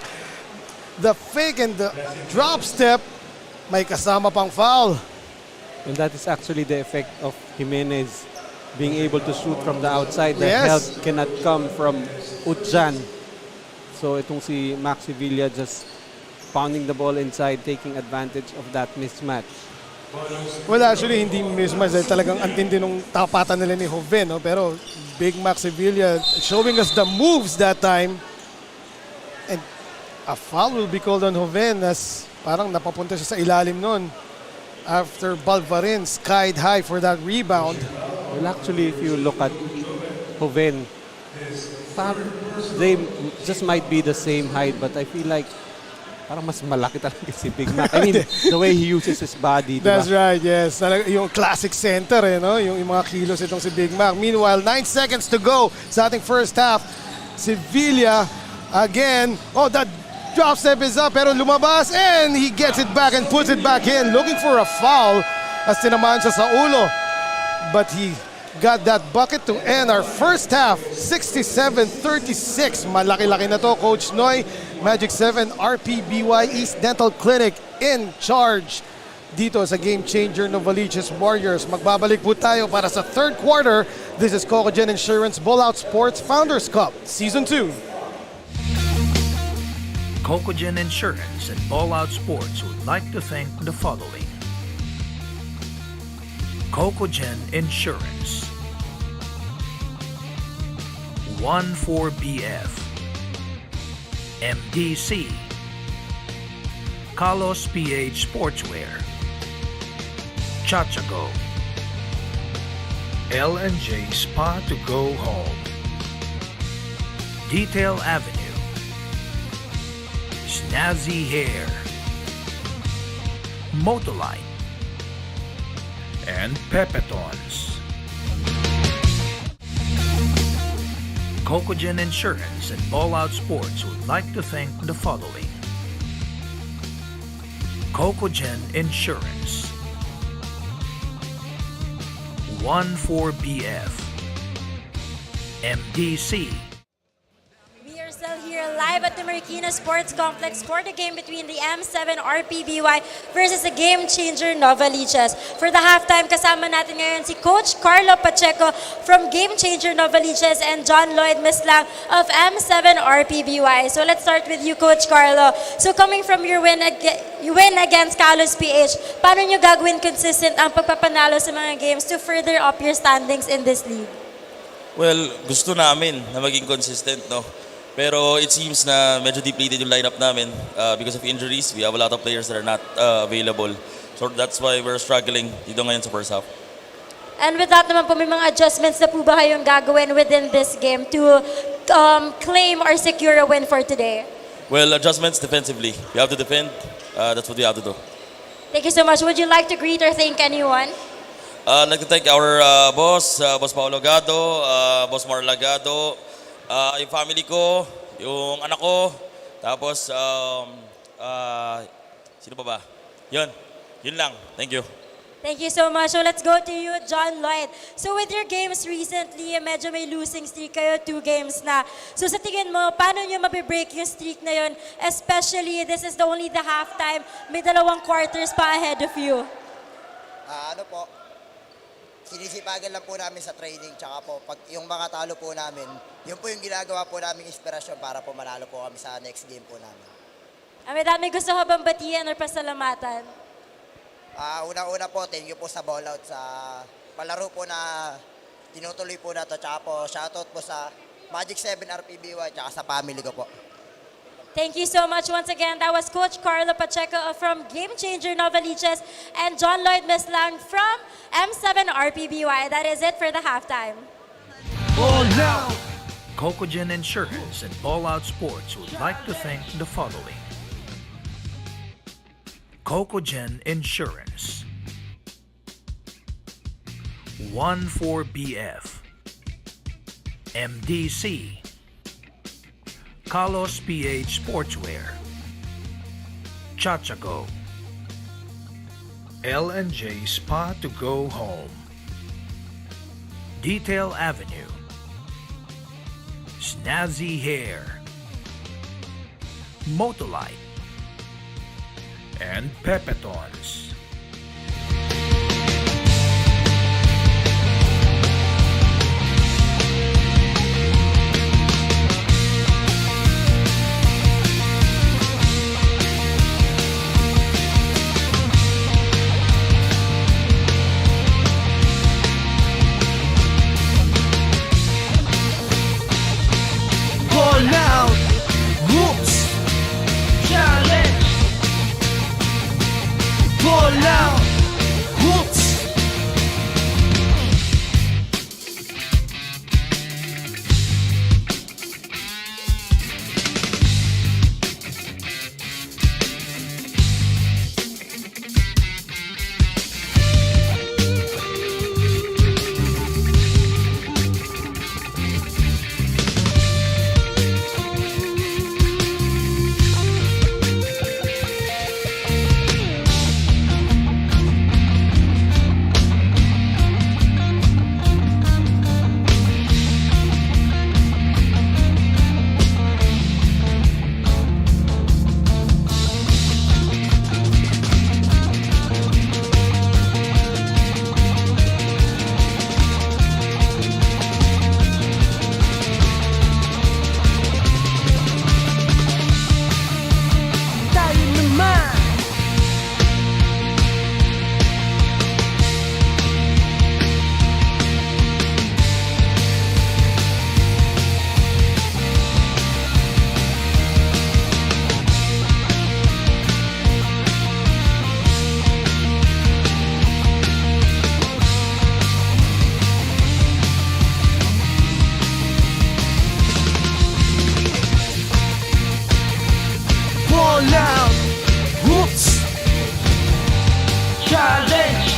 the fake and the drop step, may kasama pang foul. And that is actually the effect of Jimenez being able to shoot from the outside. The Yes. help cannot come from Udjan. So itong si Max Sevilla just pounding the ball inside, taking advantage of that mismatch. Well, actually, hindi mismatch dahil talagang antindi nung tapatan nila ni Joven, no? Pero Big Mac Sevilla showing us the moves that time. And a foul will be called on Joven as parang napapunta siya sa ilalim nun after Balvarin skied high for that rebound. Well, actually, if you look at Joven, they just might be the same height, but I feel like parang mas malaki talaga si Big Mac. I mean, the way he uses his body. That's diba? right, yes. Yung classic center, no? Yung mga kilos itong si Big Mac. Meanwhile, 9 seconds to go sa ating first half. Sevilla, again, that drop step is up pero lumabas and he gets it back and puts it back in. Looking for a foul as tinamaan siya sa ulo. But he got that bucket to end our first half, 67-36. Malaki-laki na to, Coach Noy. Magic 7 RPBY East Dental Clinic in charge dito sa Game Changer Novaliches Warriors. Magbabalik po tayo para sa third quarter. This is Cocogen Insurance Ballout Sports Founders Cup Season 2. Cocogen Insurance and Ballout Sports would like to thank the following. Cocogen Insurance, 14BF, MDC, Carlos PH Sportswear, Chachago, L&J Spa to go home, Detail Avenue, Snazzy Hair, Motolite, and Pepetons. Cocogen Insurance and Ballout Sports would like to thank the following. Cocogen Insurance, 14BF, MDC. We are still here live at the Marikina Sports Complex for the game between the M7 RPBY versus the Game Changer Novaliches. For the halftime, kasama natin ngayon si Coach Carlo Pacheco from Game Changer Novaliches and John Lloyd Mislang of M7 RPBY. So let's start with you, Coach Carlo. So coming from your win against Carlos PH, paano nyo gagawin consistent ang pagpapanalo sa mga games to further up your standings in this league? Well, gusto namin na maging consistent, no? Pero it seems na medyo depleted yung lineup namin because of injuries. We have a lot of players that are not available. So that's why we're struggling dito ngayon sa first half. And with that naman po, may mga adjustments na po ba kayong gagawin within this game to claim or secure a win for today? Well, adjustments defensively. We have to defend. That's what we have to do. Thank you so much. Would you like to greet or thank anyone? I'd like to thank our boss, Boss Paolo Gado, Boss Marla Gado, yung family ko, yung anak ko, tapos, sino pa ba? Yun lang. Thank you. Thank you so much. So let's go to you, John Lloyd. So with your games recently, medyo may losing streak kayo, 2 games na. So sa tingin mo, paano nyo mabibreak yung streak na yun? Especially, this is only the halftime. May 2 quarters pa ahead of you. sinisipagan lang po namin sa training, tsaka po pag yung mga talo po namin, yun po yung ginagawa po namin inspirasyon para po manalo po kami sa next game po namin. May gusto ko bang batiin or pasalamatan? Una-una po, thank you po sa Ballout, sa palaro po na tinutuloy po na to, tsaka po shoutout po sa Magic 7 RPBY, tsaka sa family ko po. Thank you so much once again. That was Coach Carlo Pacheco from Game Changer Novaliches and John Lloyd Mislang from M7 RPBY. That is it for the halftime. Ballout. Cocogen Insurance and Ballout Sports would like to thank the following. Cocogen Insurance, 14BF, MDC, Carlos PH Sportswear, Chachago, L&J Spa to Go Home, Detail Avenue, Snazzy Hair, Motolite, and Pepetons. Ballout. Whoops. Challenge. Ballout. Whoops. Tayo naman. Ballout. Whoops. Challenge.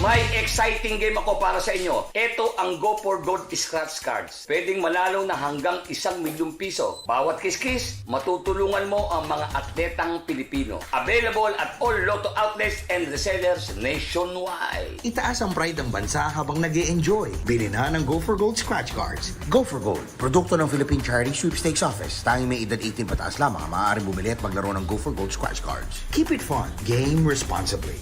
May exciting game ako para sa inyo. Ito ang Go for Gold Scratch Cards. Pwedeng manalo na hanggang 1,000,000 piso. Bawat kiss-kiss, matutulungan mo ang mga atletang Pilipino. Available at all Lotto outlets and resellers nationwide. Itaas ang pride ng bansa habang nag-e-enjoy. Bili na ng Go for Gold Scratch Cards. Go for Gold, produkto ng Philippine Charity Sweepstakes Office. Tanging may edad 18 pataas lamang ang maaaring bumili at maglaro ng Go for Gold Scratch Cards. Keep it fun. Game responsibly.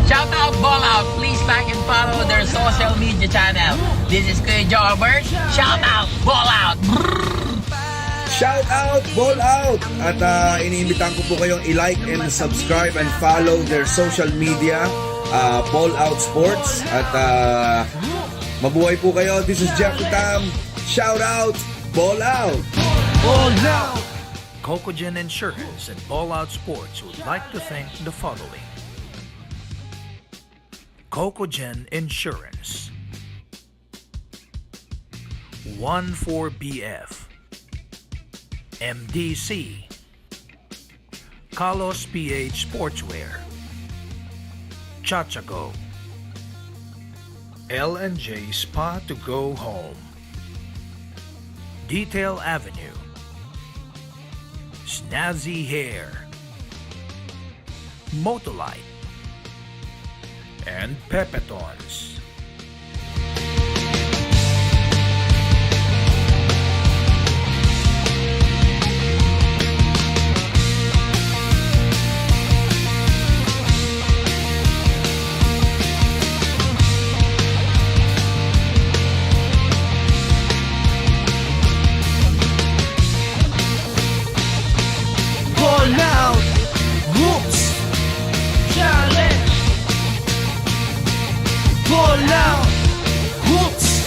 Shout out Ballout. Please like and follow their social media channel. This is Kuya Jobert. Shout out Ballout. Shout out, Ballout! At iniimbitahan ko po kayong i-like and subscribe and follow their social media, Ballout Sports. At mabuhay po kayo. This is Jeffrey Tam. Shout out, Ballout! Ballout. Cocogen Insurance and Ballout Sports would like to thank the following. Cocogen Insurance, 14BF, MDC, Carlos PH Sportswear, Chachago, L&J Spa to Go Home, Detail Avenue, Snazzy Hair, Motolite, and Pepetons. Ball out. Whoops. Challenge. Ball out. Whoops.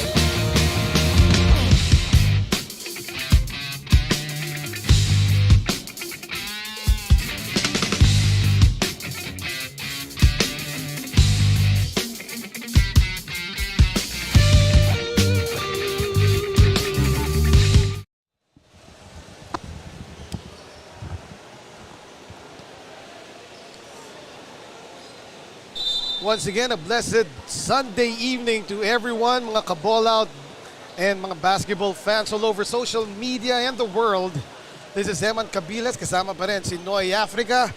Once again, a blessed Sunday evening to everyone, mga ka-Ballout and mga basketball fans all over social media and the world. This is Eman Cabiles, kasama pa rin si Noy Africa,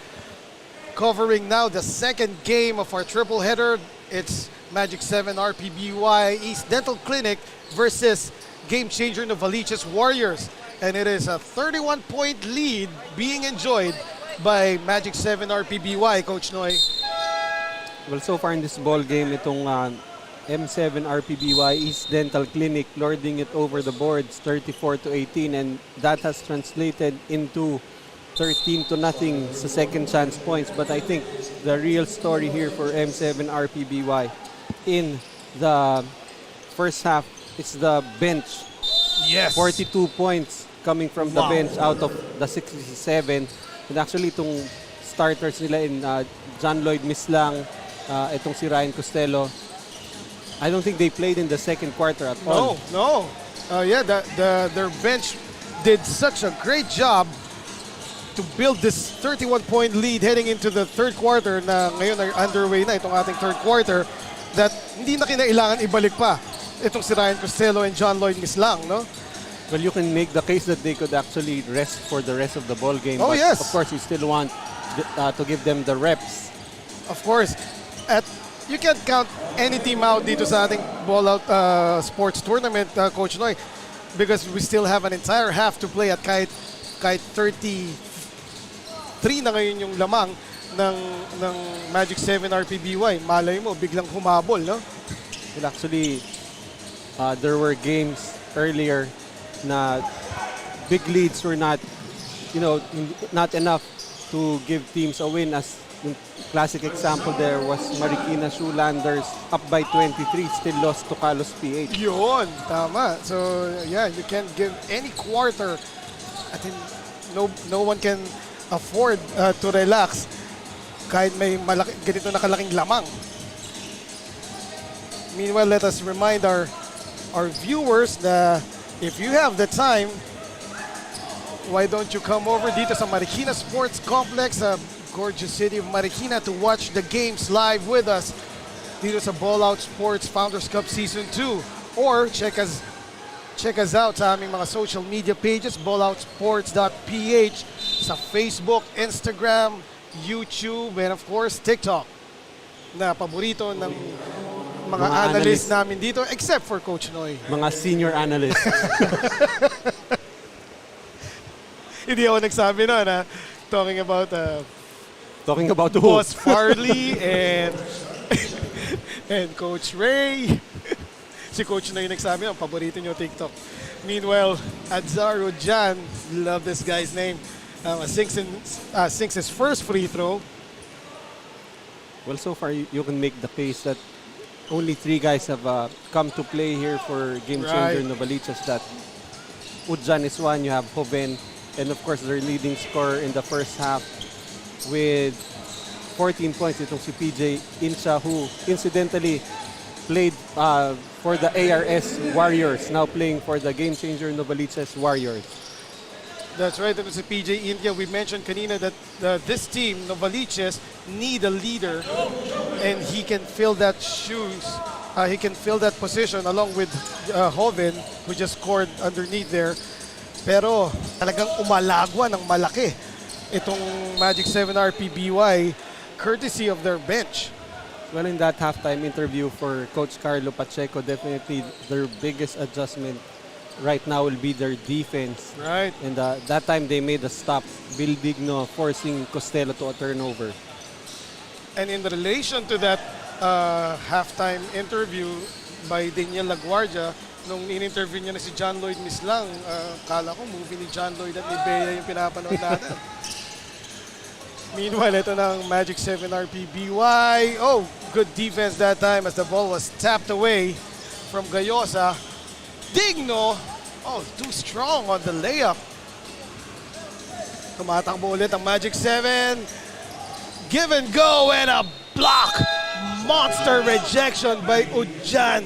covering now the second game of our triple header. It's Magic 7 RPBY East Dental Clinic versus game changer Novaliches Warriors. And it is a 31-point lead being enjoyed by Magic 7 RPBY, Coach Noy. Well, so far in this ball game, itong M7 RPBY East Dental Clinic lording it over the boards 34-18, and that has translated into 13-0 sa second chance points. But I think the real story here for M7 RPBY in the first half, it's the bench. Yes. 42 points coming from the bench out of the 67. And actually, itong starters nila in John Lloyd Mislang, itong si Ryan Costello, I don't think they played in the second quarter at all. No. Their bench did such a great job to build this 31-point lead heading into the third quarter na ngayon ay underway na itong ating third quarter, that hindi na kinailangan ibalik pa itong si Ryan Costello and John Lloyd Mislang, no? Well, you can make the case that they could actually rest for the rest of the ball game. Oh, but yes. Of course, you still want to give them the reps. Of course, you can't count any team out dito sa ating Ballout sports tournament, Coach Noy, because we still have an entire half to play at kahit 33 na ngayon yung lamang ng Magic 7 RPBY. Malay mo, biglang humabol, no? Well, actually, there were games earlier na big leads were not enough to give teams a win. As the classic example there was Marikina Shoelanders up by 23, still lost to Carlos PH. Yun, tama. So, yeah, you can't give any quarter. I think no one can afford to relax kahit may ganito na kalaking lamang. Meanwhile, let us remind our viewers that if you have the time, why don't you come over dito sa Marikina Sports Complex, gorgeous city of Marikina, to watch the games live with us dito sa Ballout Sports Founders Cup Season 2. Or check us out sa aming mga social media pages, balloutsports.ph, sa Facebook, Instagram, YouTube, and of course, TikTok, na paborito ng mga analysts namin dito, except for Coach Noy. Mga senior analysts. Hindi ako nagsabi nun, ha? Talking about who? Boss Farley and Coach Ray. Si Coach na yung nagsabi, ang paborito nyo TikTok. Meanwhile, Adzaro Jan, love this guy's name, sinks his first free throw. Well, so far you can make the case that only 3 guys have come to play here for game changer Novaliches. That Udjan is one, you have Hoven, And of course, their leading scorer in the first half with 14 points. Itong si PJ Incha, who incidentally played for the ARS Warriors, now playing for the game changer Novaliches Warriors. That's right. It was a PJ India. We mentioned kanina that this team, Novaliches, need a leader, and he can fill that shoes. He can fill that position along with Hoven, who just scored underneath there. Pero talagang umalagwa ng malaki itong Magic 7 RPBY, courtesy of their bench. Well, in that halftime interview for Coach Carlo Pacheco, definitely their biggest adjustment right now will be their defense. Right. And that time they made a stop, Bill Digno forcing Costello to a turnover. And in relation to that halftime interview by Daniel Laguardia, nung in-interview niya na si John Lloyd Mislang, kala ko movie ni John Lloyd at ni Bea yung pinapanood natin. Meanwhile, ito ng Magic 7 RPBY. Oh, good defense that time as the ball was tapped away from Gayosa. Digno, oh, too strong on the layup. Tumatakbo ulit ang Magic 7. Give and go and a block. Monster rejection by Ujan.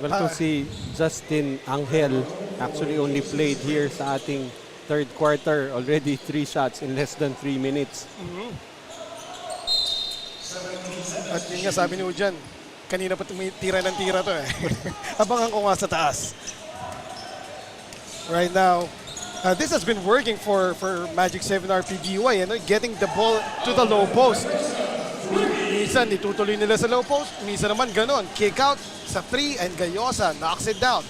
Well, to si Justin Angel actually only played here sa ating third quarter. Already 3 shots in less than 3 minutes. At yun nga sabi ni Ujan, kanina pa tira ng tira to eh. Abangan ko nga sa taas. Right now, this has been working for Magic 7 RPBY, getting the ball to the low post. Minsan itutuloy nila sa low post, minsan naman ganon. Kick out sa 3 and Gayosa knocks it down.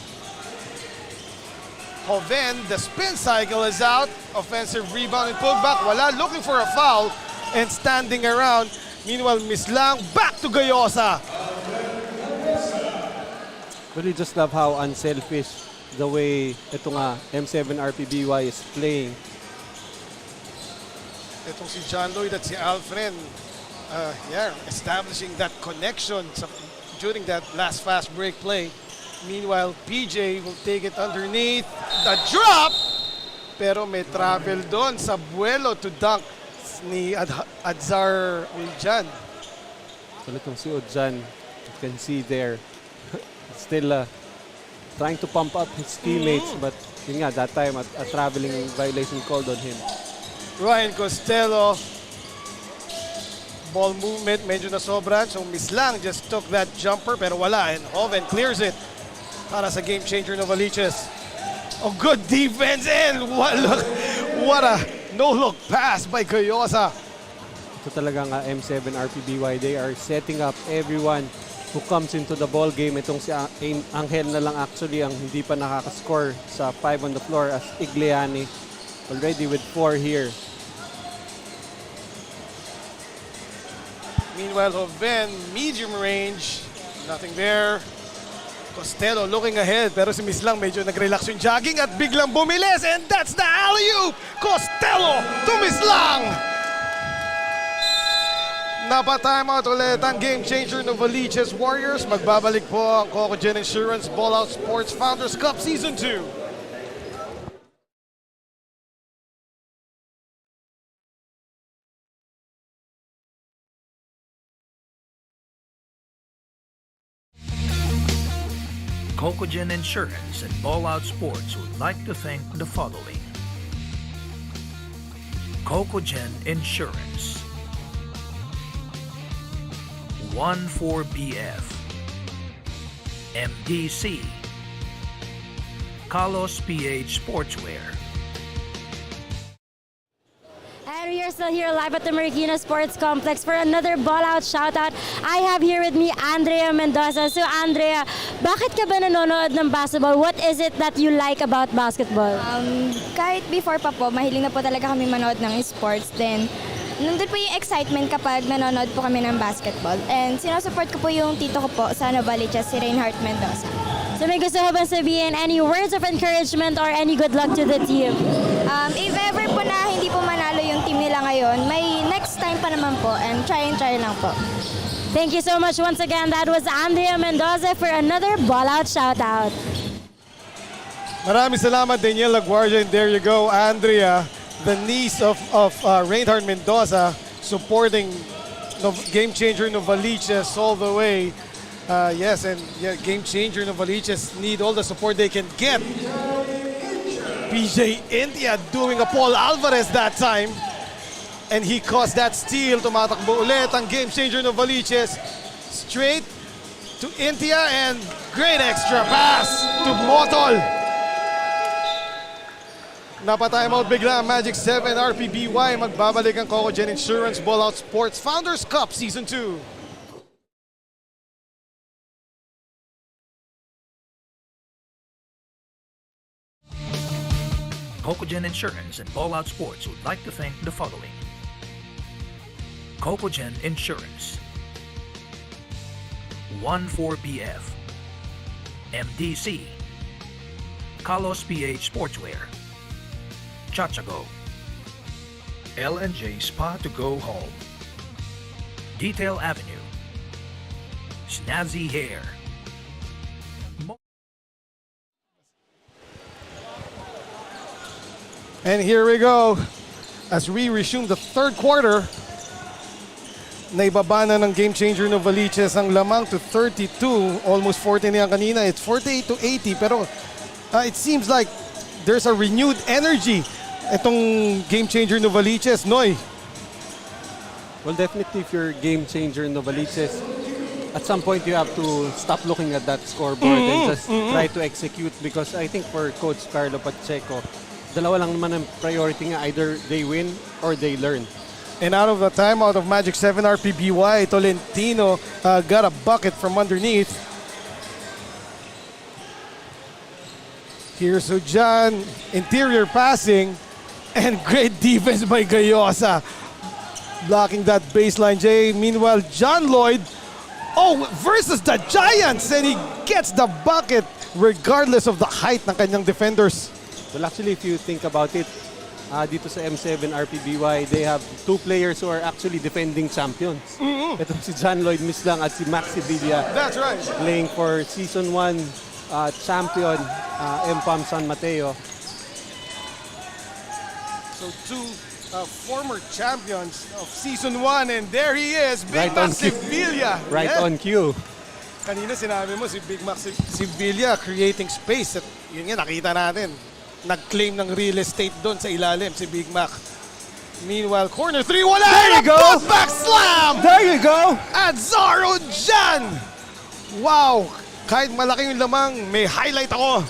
Hoven, the spin cycle is out. Offensive rebound and putback. Wala, looking for a foul and standing around. Meanwhile, Mislang back to Gayosa. Really just love how unselfish the way ito nga M7 RPBY is playing. Itong si John Lloyd at si Alfred, establishing that connection during that last fast break play. Meanwhile, PJ will take it underneath the drop. Pero may travel doon sa buwelo to dunk ni Adzar Uljan. So itong si Uljan, you can see there, still trying to pump up his teammates, but yun nga, that time a traveling violation called on him. Ryan Costello, ball movement medyo nasobran, so Mislang just took that jumper pero wala, and Hoven clears it para sa game changer Novaliches. Oh, good defense, and what a no-look pass by Gayosa. Ito talagang M7 RPBY, they are setting up everyone who comes into the ball game. Itong si Angel na lang actually ang hindi pa nakakascore sa 5 on the floor, as Igliani already with 4 here. Meanwhile, Hoven, medium range, nothing there. Costello looking ahead, pero si Mislang medyo nag-relax yung jogging at biglang bumilis, and that's the alley-oop! Costello to Mislang! Napa-timeout ulit ang game changer Novaliches Warriors. Magbabalik po ang Cocogen Insurance Ballout Sports Founders Cup Season 2. Cocogen Insurance and Ballout Sports would like to thank the following. Cocogen Insurance, 14BF, MDC, Carlos PH Sportswear. And we are still here live at the Marikina Sports Complex for another ball-out shoutout. I have here with me Andrea Mendoza. So Andrea, bakit ka ba nanonood ng basketball? What is it that you like about basketball? Kahit before pa po, mahiling na po talaga kami manood ng sports. Then, nandun po yung excitement kapag nanonood po kami ng basketball. And sinusupport ko po yung tito ko po sa Novaliches, si Reinhardt Mendoza. So may gusto ko bang sabihin, any words of encouragement or any good luck to the team? If ever po na hindi po manalo yung team nila ngayon, may next time pa naman po, and try lang po. Thank you so much once again. That was Andrea Mendoza for another ball-out shoutout. Maraming salamat, Daniel Laguardia. And there you go, Andrea, the niece of Reinhard Mendoza, supporting Game Changer Novaliches all the way. Yes, and yeah, Game Changer Novaliches need all the support they can get. PJ India doing a Paul Alvarez that time. And he caused that steal. Tumatakbo ulit ang Game Changer Novaliches. Straight to India and great extra pass to Motol. Napa-timeout bigla ang Magic 7 RPBY. Magbabalik ang Cocogen Insurance Ballout Sports Founders Cup Season 2. Cocogen Insurance and Ballout Sports would like to thank the following. Cocogen Insurance, 14BF, MDC, Carlos PH Sportswear, Chachago, L&J Spa to Go Home, Detail Avenue, Snazzy Hair. And here we go. As we resume the third quarter, naibaba na ng Game Changer Novaliches ang lamang to 32. Almost 40 na yan kanina. It's 48 to 80. Pero it seems like there's a renewed energy itong Game Changer Novaliches. Noy? Well, definitely if you're Game Changer Novaliches, at some point you have to stop looking at that scoreboard and just try to execute, because I think for Coach Carlo Pacheco, dalawa lang naman ang priority nga. Either they win or they learn. And out of the timeout of Magic 7 RPBY, Tolentino got a bucket from underneath. Here's Ujan, interior passing, and great defense by Gayosa. Blocking that baseline, Jay. Meanwhile, John Lloyd, versus the Giants, and he gets the bucket regardless of the height ng kanyang defenders. Well, actually, if you think about it, dito sa M7 RPBY, they have two players who are actually defending champions. Ito si John Lloyd Mislang at si Max Sevilla. That's right. Playing for Season 1 champion MPAM San Mateo. So two former champions of Season 1, and there he is, Big Max Sevilla. Right on cue. Kanina sinabi mo si Big Max Sevilla creating space. At yun nga, nakita natin. Nag-claim ng real estate doon sa ilalim si Big Mac. Meanwhile, corner three, wala! There you go! Back slam! There you go! At Zaro Jan! Wow! Kahit malaki yung lamang, may highlight ako.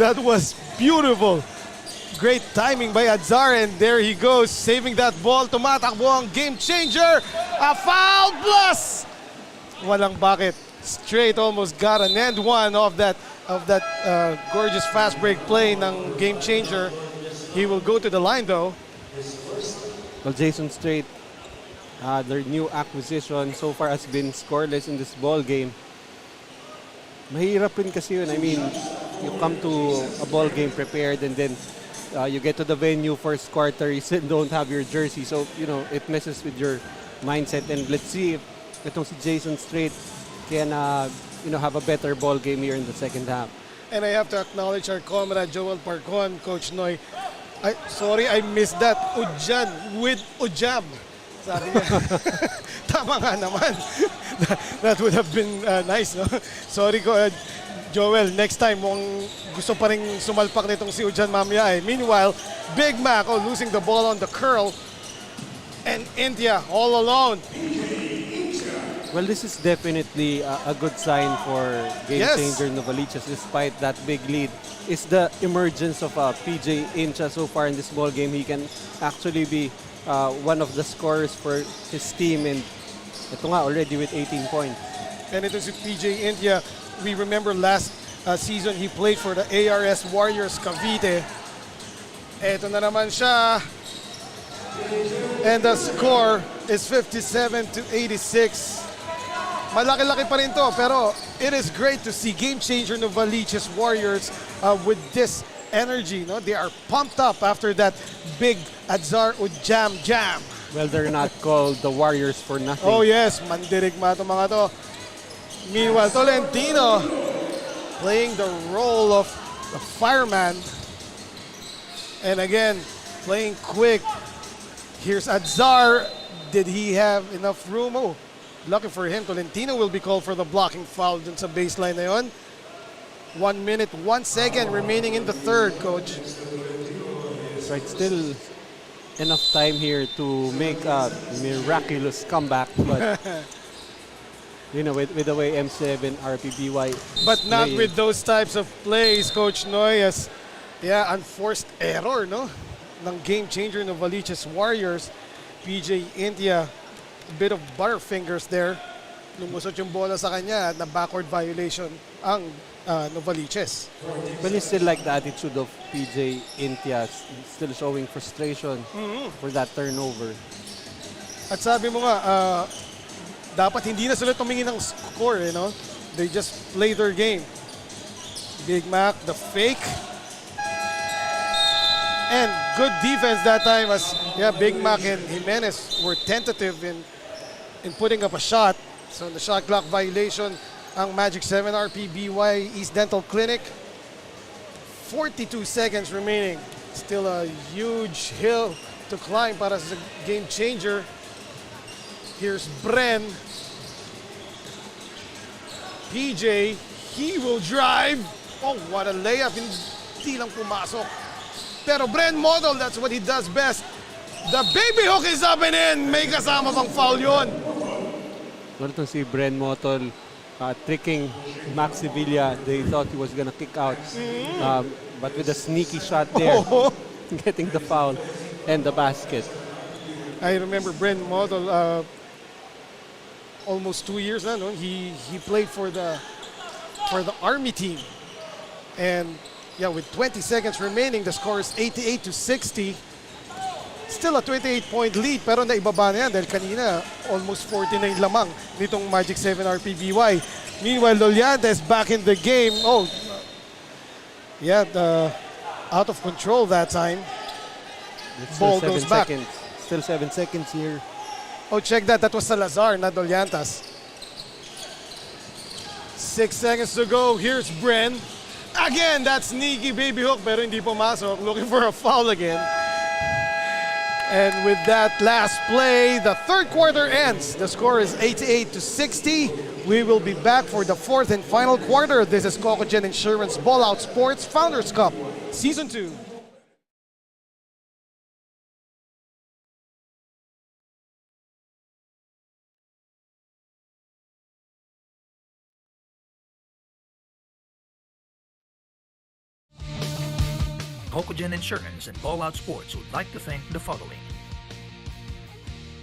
That was beautiful. Great timing by Adzar, and there he goes, saving that ball. Tumatakbo ang Game Changer. A foul plus! Walang bucket. Straight, almost got an end one of that gorgeous fast break play ng Game Changer. He will go to the line though. Well, Jason Strait, their new acquisition so far has been scoreless in this ball game. Mahirap rin kasi yun. I mean, you come to a ball game prepared and then you get to the venue first quarter, you still don't have your jersey. So, it messes with your mindset. And let's see if itong si Jason Strait can have a better ball game here in the second half. And I have to acknowledge our comrade Joel Parcon, Coach Noy. Sorry, I missed that. Ujan with Ujam. Sabi niya. Tama nga naman. That would have been nice, no? Sorry ko, Joel. Next time, gusto pa rin sumalpak nitong si Ujan mamaya eh. Meanwhile, Big Mac losing the ball on the curl. And India all alone. Well, this is definitely a good sign for Game Changer Novaliches despite that big lead. It's the emergence of PJ Incha so far in this ball game. He can actually be one of the scorers for his team, and ito nga already with 18 points. And ito si PJ India. We remember last season he played for the ARS Warriors Cavite. Ito na naman siya. And the score is 57 to 86. Malaki-laki pa rin to, pero it is great to see Game Changer Novaliches Warriors with this energy. No? They are pumped up after that big Adzar Ujam jam. Well, they're not called the Warriors for nothing. Oh yes, mandirigma to mga to. Meanwhile, Tolentino playing the role of the fireman. And again, playing quick. Here's Adzar. Did he have enough room? Oh, lucky for him, Tolentino will be called for the blocking foul dun sa baseline na yun. 1 minute, 1 second remaining in the third, Coach. That's right, still enough time here to make a miraculous comeback, but you know, with the way M7 RPBY But not playing. with those types of plays, Coach Noy, as unforced error, no? Ng game changer ng Novaliches Warriors. PJ India, a bit of butterfingers there. Lumusot yung bola sa kanya at na backward violation ang Novaliches. But you still like the attitude of PJ Intia, still showing frustration for that turnover. At sabi mo nga, dapat hindi na sila tumingin ng score, no? They just play their game. Big Mac, the fake. And good defense that time as Big Mac and Jimenez were tentative in putting up a shot. So the shot clock violation ang Magic 7 RPBY East Dental Clinic. 42 seconds remaining. Still a huge hill to climb para sa game changer. Here's Bren. PJ, he will drive. Oh, what a layup. Hindi lang pumasok. Pero Bren Model, that's what he does best. The baby hook is up and in. May kasama bang foul yun? Well, to see Bren Motol tricking Max Sevilla, they thought he was gonna kick out. But with a sneaky shot there, getting the foul and the basket. I remember Bren Model almost 2 years na, no? He played for the Army team. And with 20 seconds remaining, the score is 88-60. Still a 28-point lead, pero naibaba na yan dahil kanina almost 49 lamang nitong Magic 7 RPBY. Meanwhile, Loliantes back in the game. Out of control that time. Ball goes back. Still 7 seconds here. Oh, check that. That was Salazar, not Doliantas. 6 seconds to go. Here's Bren. Again, that sneaky baby hook, pero hindi pumasok. Looking for a foul again. And with that last play, the third quarter ends. The score is 88-60. We will be back for the fourth and final quarter. This is Cocogen Insurance Ballout Sports Founders Cup, Season 2. Cocogen Insurance and Ballout Sports would like to thank the following.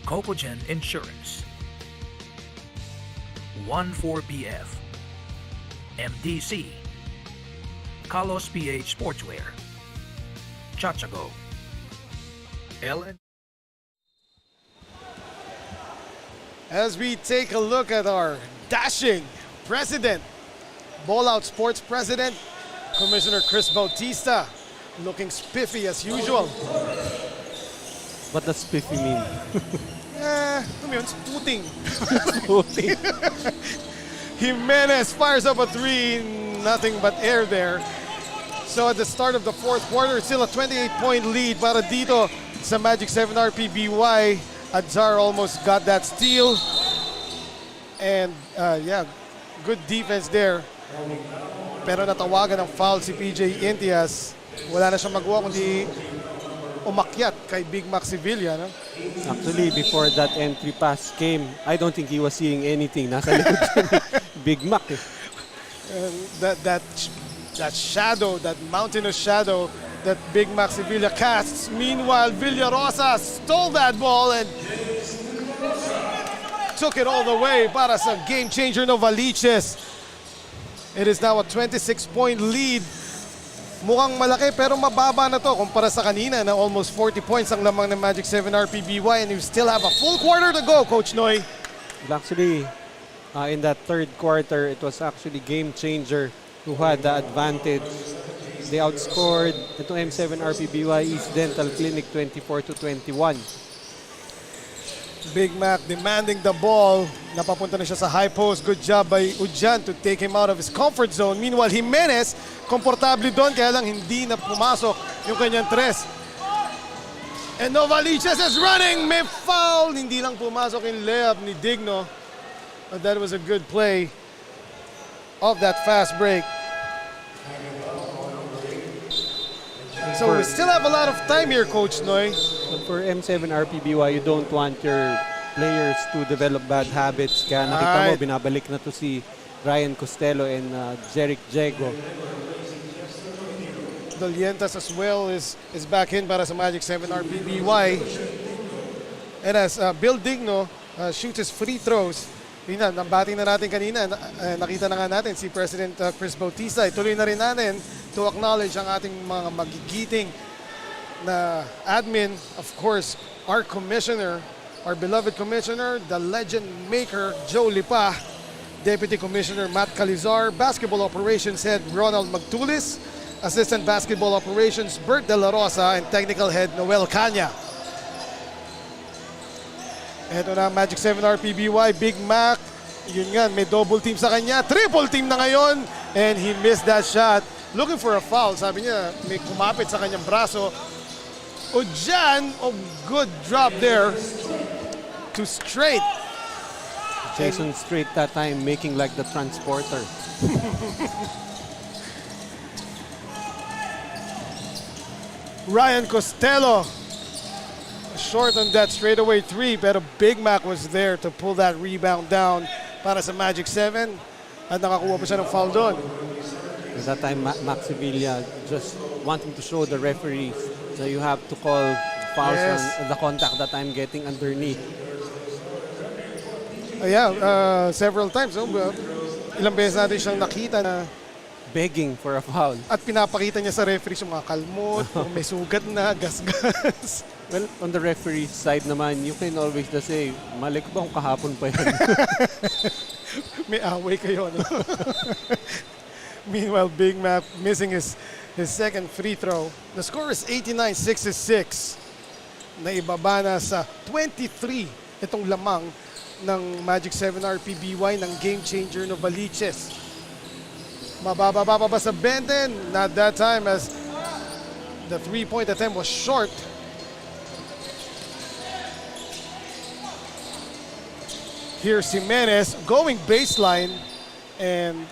Cocogen Insurance, 14PF, MDC, Carlos PH Sportswear, Chachago, Ellen. As we take a look at our dashing president, Ballout Sports President, Commissioner Chris Bautista, looking spiffy as usual. What does spiffy mean? Spooting. Spooting. Jimenez fires up a three, nothing but air there. So at the start of the fourth quarter, still a 28-point lead para dito sa Magic 7 RPBY. Adzar almost got that steal. And good defense there. Pero natawagan ng foul si PJ Indias. Wala na siyang magawa kundi umakyat kay Big Mac Sevilla. No? Actually, before that entry pass came, I don't think he was seeing anything. Nasa likod siya ni Big Mac. That shadow, that mountainous shadow that Big Mac Sevilla casts. Meanwhile, Villarosa stole that ball and took it all the way para sa game changer Novaliches. It is now a 26-point lead. Mukhang malaki pero mababa na to kumpara sa kanina na almost 40 points ang lamang ng Magic 7 RPBY, and you still have a full quarter to go, Coach Noy. Well, actually, in that third quarter, it was actually game changer who had the advantage. They outscored itong M7 RPBY East Dental Clinic 24-21. Big Mac demanding the ball. Napapunta na siya sa high post. Good job by Ujan to take him out of his comfort zone. Meanwhile, Jimenez, komportable doon, kaya lang hindi na pumasok yung kanyang tres. And Novaliches is running. May foul. Hindi lang pumasok yung layup ni Digno. But that was a good play of that fast break. So we still have a lot of time here, Coach Noy. For M7 RPBY, you don't want your players to develop bad habits. Kaya nakita mo, binabalik na to si Ryan Costello and Jeric Diego. Dolientas as well is back in para sa Magic 7 RPBY. And as Bill Digno shoots his free throws, yun na, nabati na natin kanina, nakita na nga natin si President Chris Bautista. Ituloy na rin natin to acknowledge ang ating mga magigiting na admin. Of course, our commissioner, our beloved commissioner, the legend maker, Joe Lipa, Deputy Commissioner Matt Calizar, Basketball Operations Head Ronald Magtulis, Assistant Basketball Operations Bert De La Rosa, and Technical Head Noel Canya. Ito na Magic 7 RPBY, Big Mac. Yun nga, may double team sa kanya. Triple team na ngayon. And he missed that shot. Looking for a foul. Sabi niya, may kumapit sa kanyang braso. Ujan, good drop there to Straight. Jason Straight that time making like the transporter. Ryan Costello. Short on that straightaway three, pero Big Mac was there to pull that rebound down para sa Magic 7 at nakakuha pa siya ng foul doon. At that time, Max Sevilla just wanting to show the referees that you have to call fouls on the contact that I'm getting underneath. Several times. Ilang beses natin siyang nakita na begging for a foul. At pinapakita niya sa referees yung mga kalmot, kung may sugat na, gas-gas. Well, on the referee side naman, you can always just say, mali ko ba kung kahapon pa yan? May away kayo, no? Meanwhile, Big Mac missing his second free throw. The score is 89-66. Naibaba na sa 23 itong lamang ng Magic 7 RPBY ng game changer Novaliches. Mababa pa sa Benden. Not that time as the three-point attempt was short. Here's Jimenez going baseline, and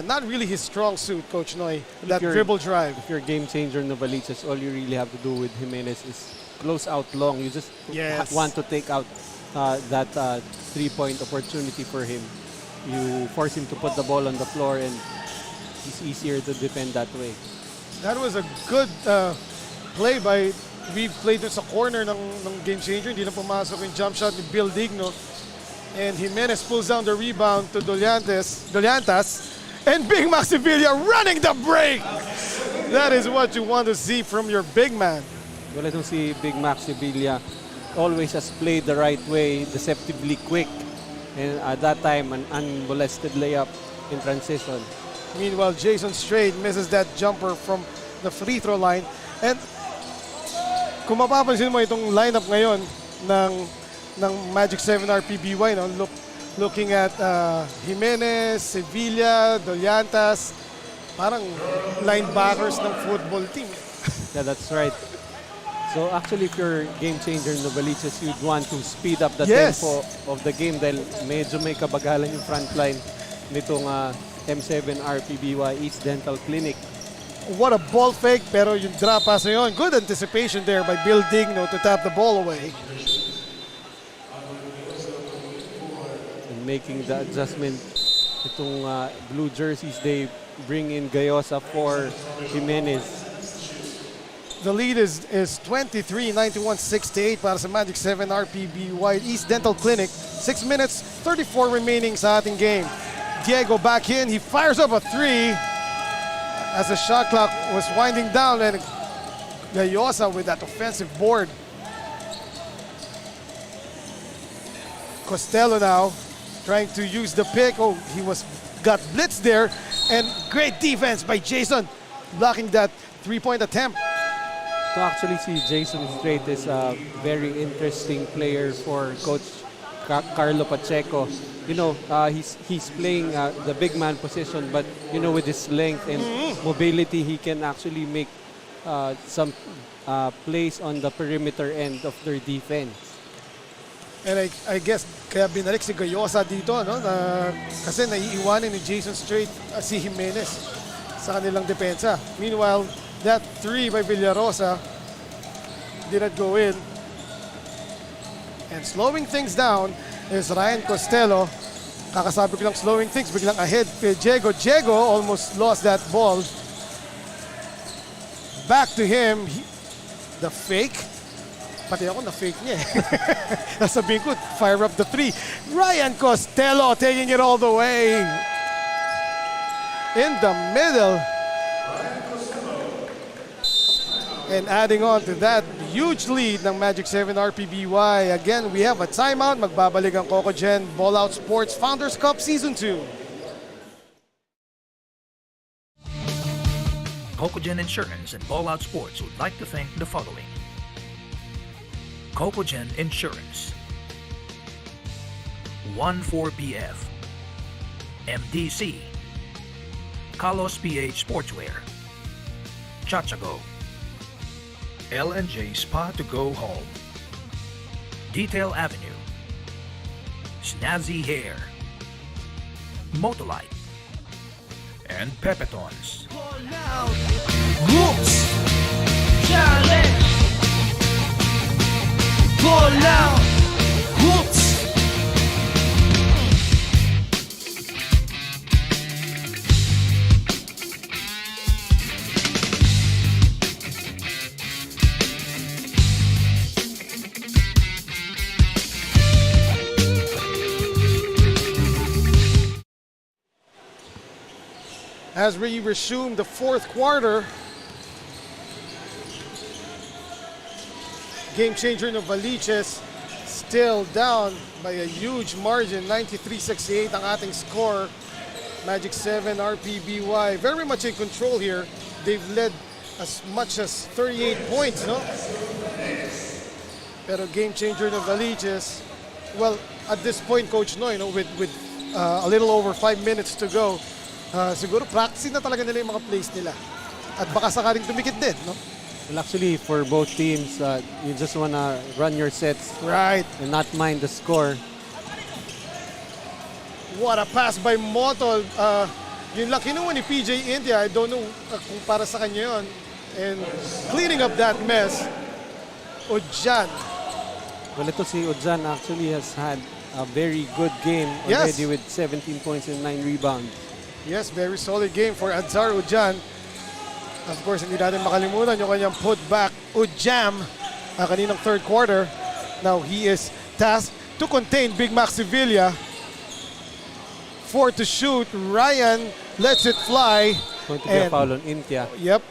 not really his strong suit, Coach Noy, that dribble drive. If you're game changer Novaliches, all you really have to do with Jimenez is close out long. You just want to take out that three-point opportunity for him. You force him to put the ball on the floor, and it's easier to defend that way. That was a good play by, we played sa corner ng game changer. Hindi na pumasok yung jump shot ni Bill Digno. And Jimenez pulls down the rebound to Doliantas. And Big Mac Sevilla running the break. That is what you want to see from your big man. Well, I don't see Big Mac Sevilla always has played the right way, deceptively quick. And at that time, an unmolested layup in transition. Meanwhile, Jason Straight misses that jumper from the free throw line. And kung mapapansin mo itong lineup ngayon ng Magic 7 RPBY, no? Looking at Jimenez, Sevilla, Doliantas, parang linebackers ng football team. Yeah, that's right. So actually, if you're game changer Novaliches, you'd want to speed up the tempo of the game dahil medyo may kabagalan yung front line nitong M7 RPBY East Dental Clinic. What a ball fake, pero yung drop pass na yun. Good anticipation there by Bill Digno to tap the ball away. Making the adjustment itong blue jerseys, they bring in Gayosa for Jimenez. The lead is 23-91-68 para sa Magic 7 RPBY East Dental Clinic. 6 minutes, 34 remaining sa ating game. Diego back in, he fires up a three as the shot clock was winding down, and Gayosa with that offensive board. Costello now trying to use the pick. Oh, he got blitzed there, and great defense by Jason, blocking that three-point attempt. To actually see Jason Strait is a very interesting player for Coach Carlo Pacheco. You know, he's playing the big man position, but you know, with his length and mobility, he can actually make some plays on the perimeter end of their defense. And I guess kaya binalik si Gayosa dito, no? Kasi naiiwanan ni Jason Strait si Jimenez sa kanilang depensa. Meanwhile, that 3 by Villarosa did not go in. And slowing things down is Ryan Costello. Kakasabi ko lang slowing things, biglang ahead kay Diego. Diego almost lost that ball. Back to him. The fake. Pati ako na-fake niya eh. Nasabihin ko, fire up the 3. Ryan Costello taking it all the way. In the middle. And adding on to that huge lead ng Magic 7 RPBY. Again, we have a timeout. Magbabalik ang Cocogen Ballout Sports Founders Cup Season 2. Cocogen Insurance and Ballout Sports would like to thank the following. Cocogen Insurance, 14BF, MDC, Kalos PH Sportswear, Chachago, L&J Spa to Go Home, Detail Avenue, Snazzy Hair, Motolite, and Pepetons. Hoops Challenge. Ballout. Hoops. As we resume the fourth quarter, game changer Novaliches still down by a huge margin, 93-68 ang ating score. Magic 7 RPBY very much in control here. They've led as much as 38 points, no? Pero game changer Novaliches, well, at this point, Coach Noy, with a little over 5 minutes to go, siguro practicing na talaga nila yung mga plays nila. At baka sakaling tumikit din, no? Well, actually, for both teams, you just want to run your sets right and not mind the score. What a pass by Motol. Yun lang kinuha ni PJ India. I don't know kung para sa kanya yun. And cleaning up that mess, Ojan. Well, ito si Ojan actually has had a very good game already with 17 points and 9 rebounds. Yes, very solid game for Adzar Ojan. Of course, hindi natin makalimutan yung kanyang putback Ujam kaninang third quarter. Now he is tasked to contain Big Mac Sevilla. 4 to shoot. Ryan lets it fly. Going to be a foul on Intia. Yep.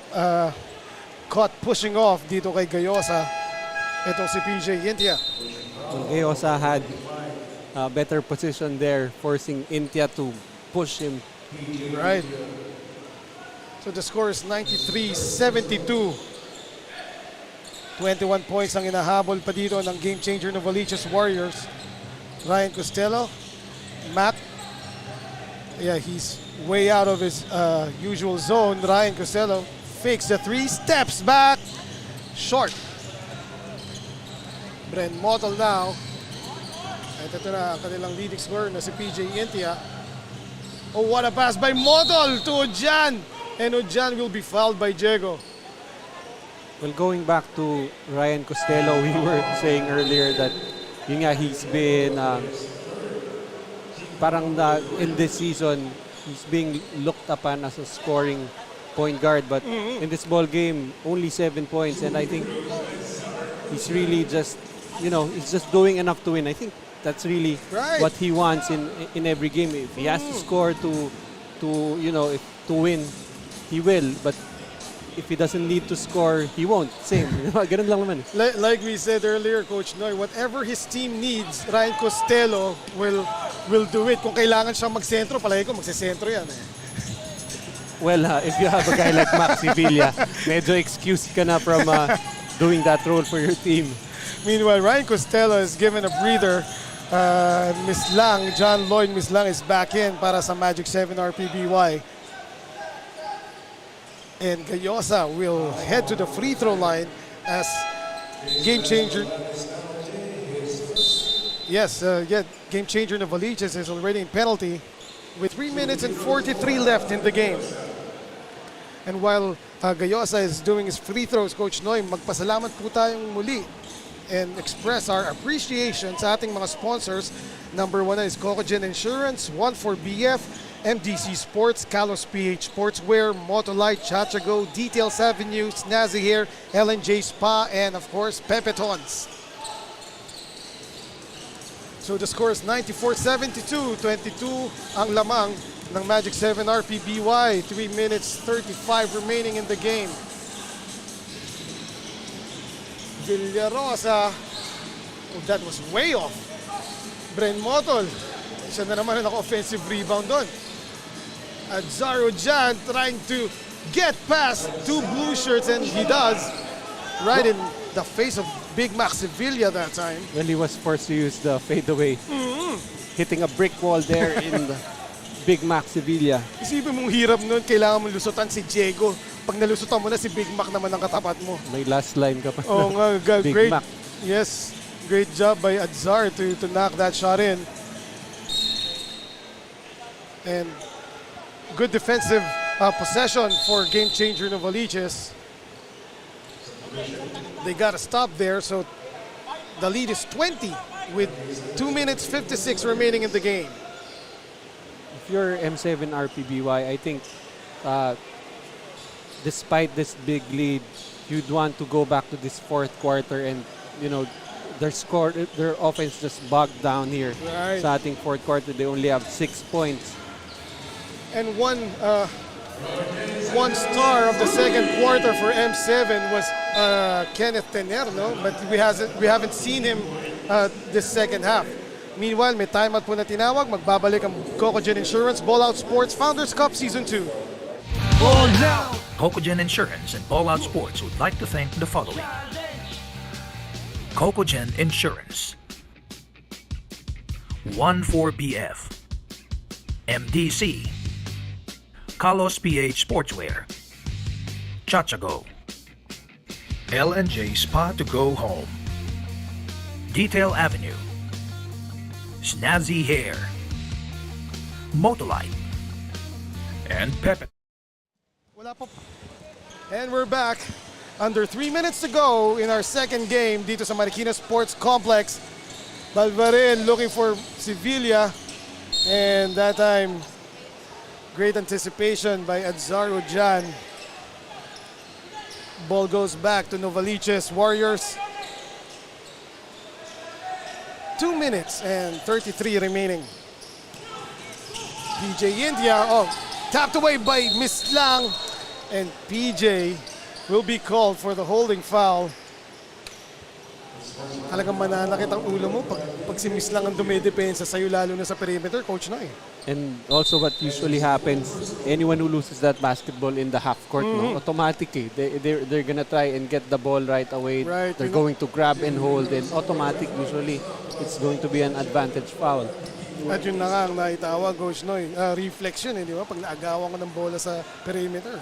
Caught pushing off dito kay Gayosa. Itong si PJ Intia. Well, Gayosa had a better position there, forcing Intia to push him. Right. So the score is 93-72. 21 points ang inahabol pa dito ng game changer Novaliches Warriors. Ryan Costello. Matt. Yeah, he's way out of his usual zone. Ryan Costello fakes the 3, steps back. Short. Bren Motol now. At ito na ang kanilang leading scorer na si PJ Intia. Oh, what a pass by Motol to Ojan. And Ojan will be fouled by Diego. Well, going back to Ryan Costello, we were saying earlier that yun nga, he's been parang in this season, he's being looked upon as a scoring point guard. But in this ball game, only 7 points. And I think he's really just, he's just doing enough to win. I think that's really what he wants in every game. If he has to score to win, he will. But if he doesn't need to score, he won't. Same. Ganun lang naman. Like we said earlier, Coach Noy, whatever his team needs, Ryan Costello will do it. Kung kailangan siyang magsentro, palagi ko magsisentro yan. Well, if you have a guy like Max Sevilla, medyo excused ka na from doing that role for your team. Meanwhile, Ryan Costello is given a breather. Miss Lang, John Lloyd Miss Lang is back in para sa Magic 7 RPBY. And Gayosa will head to the free throw line as game changer. Yes, game changer Novaliches is already in penalty with 3 minutes and 43 left in the game. And while Gayosa is doing his free throws, Coach Noy, magpasalamat po tayong muli and express our appreciation sa ating mga sponsors. Number 1 is Cocogen Insurance, 1 for BF, MDC Sports, Kalos PH Sportswear, Motolite, Chachago, Details Avenue, Snazzy Hair, L&J Spa, and of course, Pepetons. So the score is 94-72, 22 ang lamang ng Magic 7 RPBY. 3 minutes 35 remaining in the game. Villarosa, oh, that was way off. Bren Motol, siya na naman ang offensive rebound doon. At Zaro Jan trying to get past 2 blue shirts, and he does, right in the face of Big Max Sevilla that time. Well, he was forced to use the fadeaway, hitting a brick wall there in the Big Max Sevilla. Isipin mong hirap nun, kailangan mong lusutan si Diego. Pag nalusutan mo na, si Big Mac naman ang katapat mo. May last line ka pa. Oh, nga, Big great. Mac. Yes, great job by Adzar to knock that shot in. And good defensive possession for game changer Novaliches. They got to stop there, so the lead is 20 with 2 minutes 56 remaining in the game. If you're M7 RPBY, I think despite this big lead, you'd want to go back to this fourth quarter and, you know, their offense just bogged down here. Right. Sa ating fourth quarter, they only have 6 points. And one star of the second quarter for M7 was Kenneth Tener, no? But we haven't seen him this second half. Meanwhile, may timeout po na tinawag. Magbabalik ang Cocogen Insurance Ballout Sports Founders Cup Season 2. Cocogen Insurance and Ballout Sports would like to thank the following. Cocogen Insurance, 1-4-BF, MDC, Kalos PH Sportswear, Chachago, L&J Spa to go home, Detail Avenue, Snazzy Hair, Motolite, and Pepe. Wala po. And we're back. Under 3 minutes to go in our second game dito sa Marikina Sports Complex. Balvarin looking for Sevilla. And that time, great anticipation by Adzaro Jan. Ball goes back to Novaliches Warriors. 2 minutes and 33 remaining. PJ India, tapped away by Miss Lang. And PJ will be called for the holding foul. Talagang mananakit ang ulo mo pag si Miss Lang ang dumidepensa sa'yo, lalo na sa perimeter, Coach Noy. And also what usually happens, anyone who loses that basketball in the half court, no, automatically, they're gonna try and get the ball right away. Right. They're going to grab and hold, and automatic, usually, it's going to be an advantage foul. At yun na nga ang naitawag, Coach Noy. Reflection, di ba? Pag naagawan ka ng bola sa perimeter.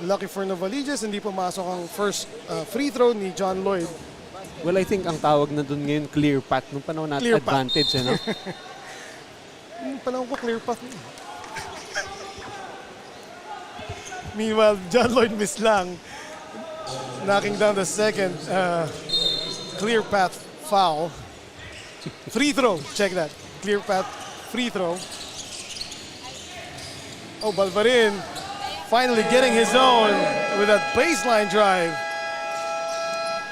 Lucky for Novaliches, hindi pumasok ang first free throw ni John Lloyd. Well, I think ang tawag na dun ngayon, clear path. Nung panahon natin, Clear advantage, no? Nung panahon ko, clear path. Meanwhile, John Lloyd Miss Lang knocking down the second clear path foul. Free throw, check that. Clear path free throw. Oh, Balvarin finally getting his own with a baseline drive.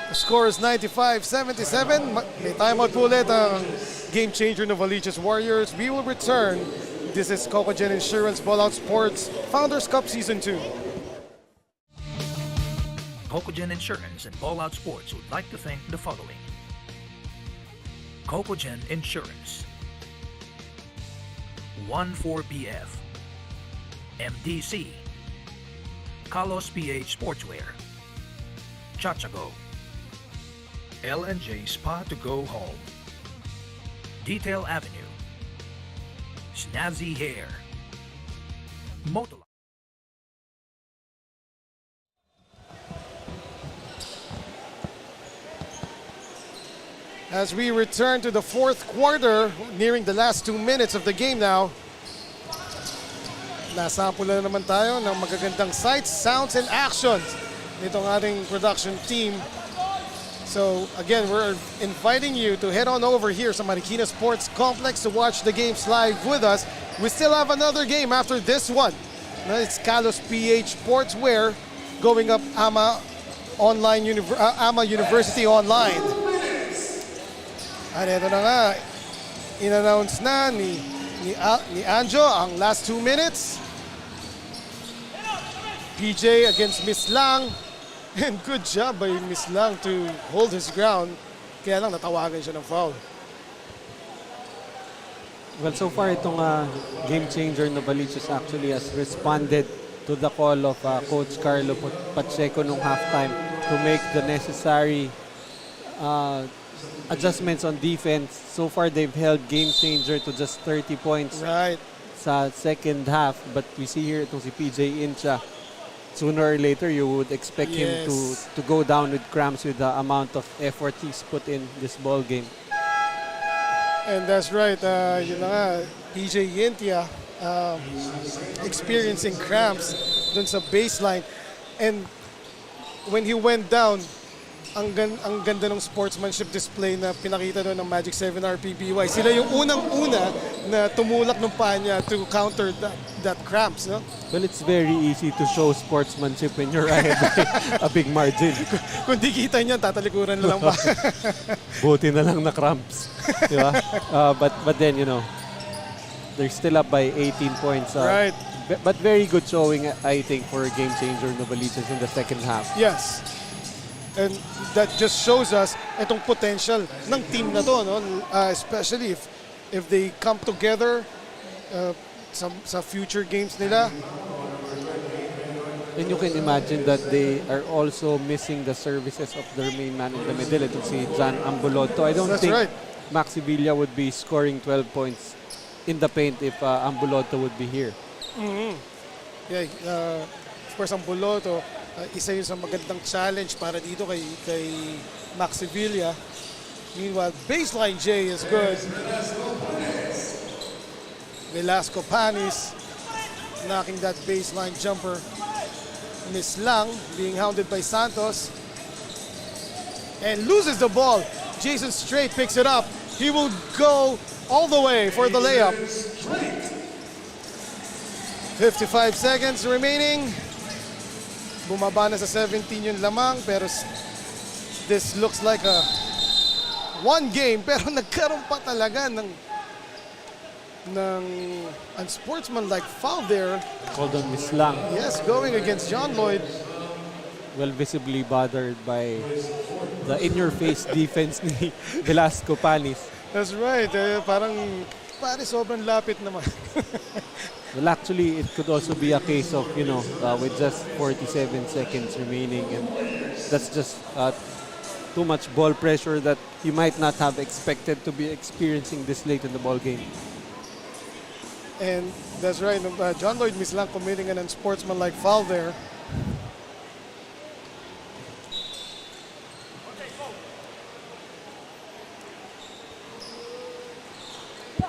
The score is 95-77. May timeout po ulit ang game changer Novaliches Warriors. We will return. This is Cocogen Insurance Ballout Sports Founders Cup Season 2. Cocogen Insurance and Ballout Sports would like to thank the following. Cocogen Insurance, 1-4-BF, MDC, Carlos PH Sportswear, Chachago, L&J Spa to go home, Detail Avenue, Snazzy Hair, Moto. As we return to the fourth quarter, nearing the last 2 minutes of the game now. Nasample na naman tayo ng magagandang sights, sounds, and actions nitong ating production team. So again, we're inviting you to head on over here sa Marikina Sports Complex to watch the games live with us. We still have another game after this one. It's Carlos PH Sportswear going up AMA University Online. At ito na nga, in-announce na ni Anjo ang last 2 minutes. PJ against Miss Lang. And good job by Miss Lang to hold his ground. Kaya lang natawagan siya ng foul. Well, so far itong game changer Novaliches actually has responded to the call of Coach Carlo Pacheco nung halftime to make the necessary adjustments on defense. So far, they've held game changer to just 30 points sa second half. But we see here itong si PJ Incha. Sooner or later, you would expect him to go down with cramps with the amount of effort he's put in this ball game. And that's right. Yun na nga, PJ Incha experiencing cramps dun sa baseline. And when he went down, ang ganda ng sportsmanship display na pinakita doon ng Magic 7 RPBY. Sila yung unang-una na tumulak ng paa niya to counter that cramps, no? Well, it's very easy to show sportsmanship when you're ahead by a big margin. Kung di kita niyan, tatalikuran na lang ba? Buti na lang na cramps. Di ba? But then, you know, they're still up by 18 points. Right. But very good showing, I think, for a game changer Novaliches in the second half. Yes. And that just shows us itong potential ng team na to, no? Especially if they come together sa future games nila. And you can imagine that they are also missing the services of their main man in the middle. Itong si John Ambulotto. I don't think Maxi Villa would be scoring 12 points in the paint if Ambulotto would be here. Mm-hmm. Yeah, of course, Ambulotto, isa yun sa magandang challenge para dito kay Maxi Villa. Meanwhile, baseline J is good. Velasco Panis knocking that baseline jumper. Miss Lang being hounded by Santos. And loses the ball. Jason Strait picks it up. He will go all the way for the layup. 55 seconds remaining. Bumaba na sa 17 yung lamang, pero this looks like a one game, pero nagkaroon pa talaga ng unsportsmanlike foul there. Called on Miss Lang. Yes, going against John Lloyd. Well, visibly bothered by the in-your-face defense ni Velasco Panis. That's right. Parang sobrang lapit naman. Well, actually, it could also be a case of, you know, with just 47 seconds remaining, and that's just too much ball pressure that you might not have expected to be experiencing this late in the ball game. And that's right. John Lloyd Mislang committing an unsportsmanlike foul there.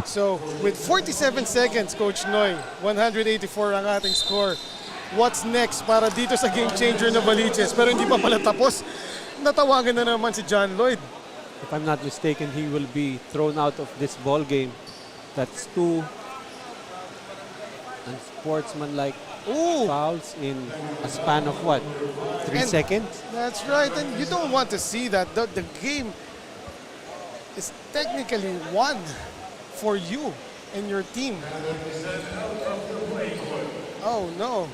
So, with 47 seconds, Coach Noy, 184 ang ating score. What's next para dito sa game changer Novaliches? Pero hindi pa pala tapos. Natawagan na naman si John Lloyd. If I'm not mistaken, he will be thrown out of this ball game. That's two unsportsmanlike fouls in a span of what? 3 seconds? That's right. And you don't want to see that. The game is technically won for you and your team. Oh no.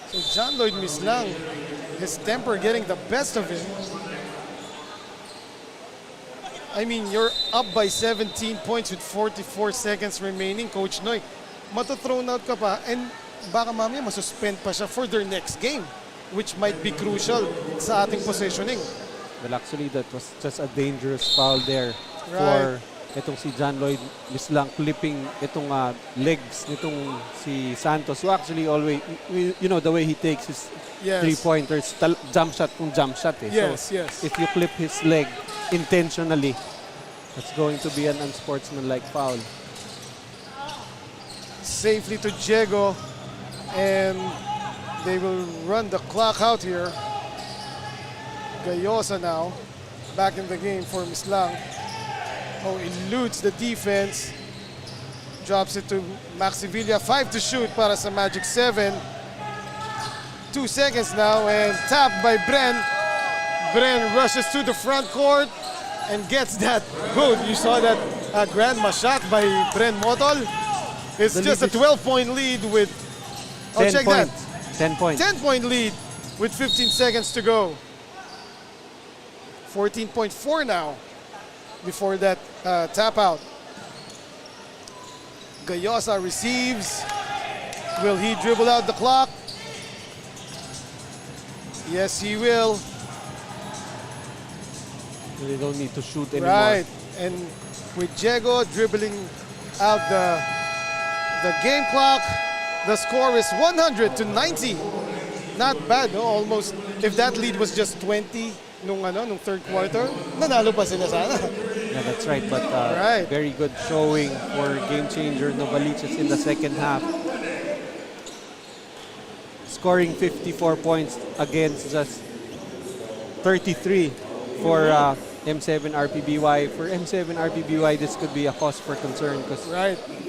So John Lloyd Mislang, his temper getting the best of him. I mean, you're up by 17 points with 44 seconds remaining, Coach Noy. Mato-thrown out ka pa, and baka mamaya masuspend pa siya for their next game, which might be crucial sa ating positioning. Well, actually, that was just a dangerous foul there for itong si John Lloyd Mislang clipping itong legs nitong si Santos, who actually always, you know, the way he takes his three-pointers, jump shot kung jump shot eh. Yes, so yes. if you clip his leg intentionally, that's going to be an unsportsmanlike foul. Safely to Diego, and they will run the clock out here. Gayosa now back in the game for Mislang. Oh, eludes the defense. Drops it to Maxivilla. 5 to shoot para sa Magic 7. 2 seconds now and tapped by Bren. Bren rushes to the front court and gets that good. You saw that grandma shot by Bren Motol. It's just a 12-point lead with 10 points. 10 points. 10-point lead with 15 seconds to go. 14.4 now before that tap out. Gayosa receives. Will he dribble out the clock? Yes, he will. They don't need to shoot anymore. Right, and with Diego dribbling out the game clock, the score is 100 to 90. Not bad, no? Almost. If that lead was just 20 nung third quarter, nanalo pa sila sana. Yeah, that's right. But very good showing for game changer Novaliches in the second half. Scoring 54 points against just 33 for M7 RPBY. For M7 RPBY, this could be a cause for concern because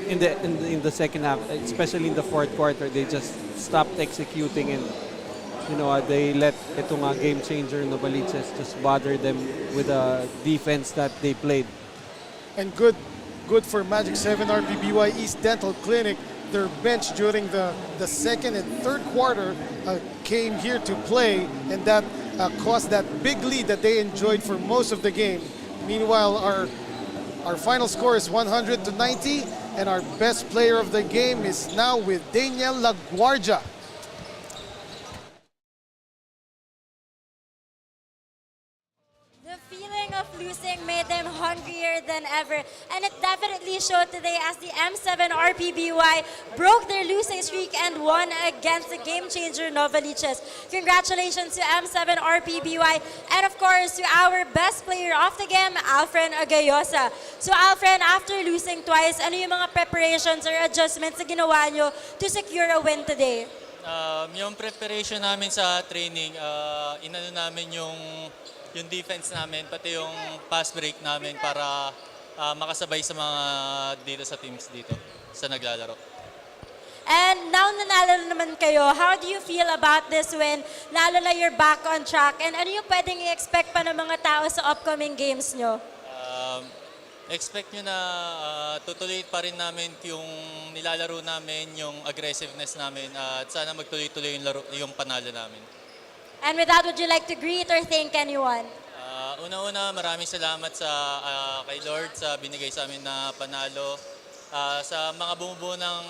in the second half, especially in the fourth quarter, they just stopped executing and they let itong game changer Novaliches just bother them with the defense that they played. And good for Magic 7 RPBY East Dental Clinic. Their bench during the second and third quarter came here to play, and that caused that big lead that they enjoyed for most of the game. Meanwhile, our final score is 100 to 90, and our best player of the game is now with Daniel Laguardia. The feeling of losing made them hungrier than ever, and it definitely showed today as the M7 RPBY broke their losing streak and won against the game changer Novaliches. Congratulations to M7 RPBY, and of course to our best player of the game, Alfred Gayosa. So Alfred, after losing twice, ano yung mga preparations or adjustments na ginawa nyo to secure a win today? Yung preparation namin sa training, inano namin yung defense namin, pati yung pass break namin para makasabay sa mga dito sa teams dito sa naglalaro. And now nanalo naman kayo, how do you feel about this win? Lalo na you're back on track. And ano yung pwedeng i-expect pa ng mga tao sa upcoming games nyo? Expect nyo na tutuloy pa rin namin yung nilalaro namin, yung aggressiveness namin, at sana magtuloy-tuloy yung panalo namin. And with that, would you like to greet or thank anyone? Una-una, maraming salamat kay Lord sa binigay sa amin na panalo. Sa mga bumubuo ng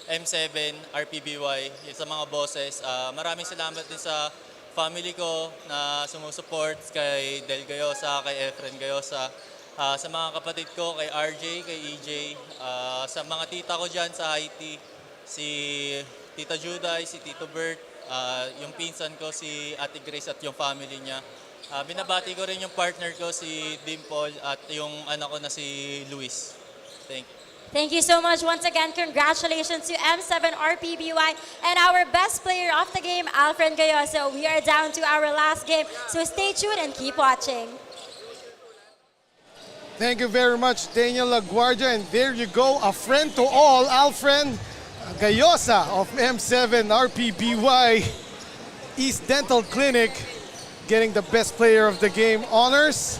M7, RPBY, sa mga bosses, maraming salamat din sa family ko na sumusuport kay Del Gayosa, kay Efren Gayosa, sa mga kapatid ko, kay RJ, kay EJ, sa mga tita ko dyan sa Haiti, si Tita Juday, si Tito Bert, yung pinsan ko si Ate Grace at yung family niya. Binabati ko rin yung partner ko si Dimple at yung anak ko na si Luis. Thank you. Thank you so much. Once again, congratulations to M7 RPBY and our best player of the game, Alfred Gayoso. We are down to our last game, so stay tuned and keep watching. Thank you very much, Daniel Laguardia. And there you go, a friend to all, Alfred Gayosa of M7 RPBY East Dental Clinic, getting the best player of the game honors.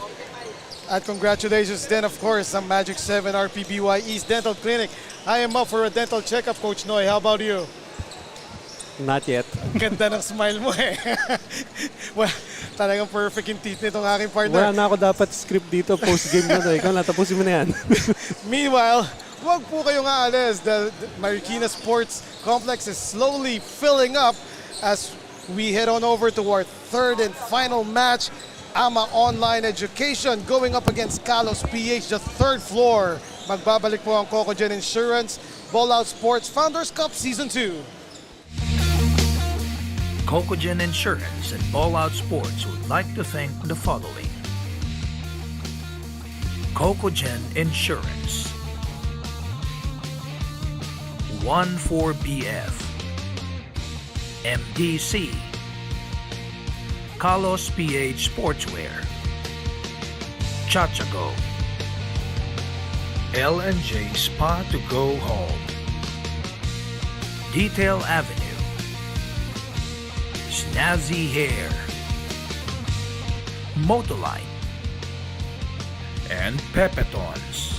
And congratulations then, of course, on Magic 7 RPBY East Dental Clinic. I am up for a dental checkup, Coach Noy. How about you? Not yet. Ganda ng smile mo eh. Well, talagang perfect yung teeth nitong aking partner. Wala na ako dapat script dito, post-game na to. Ikaw na, tapusin mo na yan. Meanwhile, Huwag po kayong aalis. The Marikina Sports Complex is slowly filling up as we head on over to our third and final match. AMA Online Education going up against Kalos PH, the third floor. Magbabalik po ang Cocogen Insurance Ballout Sports Founders Cup Season 2. Cocogen Insurance and Ballout Sports would like to thank the following. Cocogen Insurance, 14BF, MDC, Kalos PH Sportswear, Chachago, L&J Spa to Go Home, Detail Avenue, Snazzy Hair, Motolite, and Pepetons.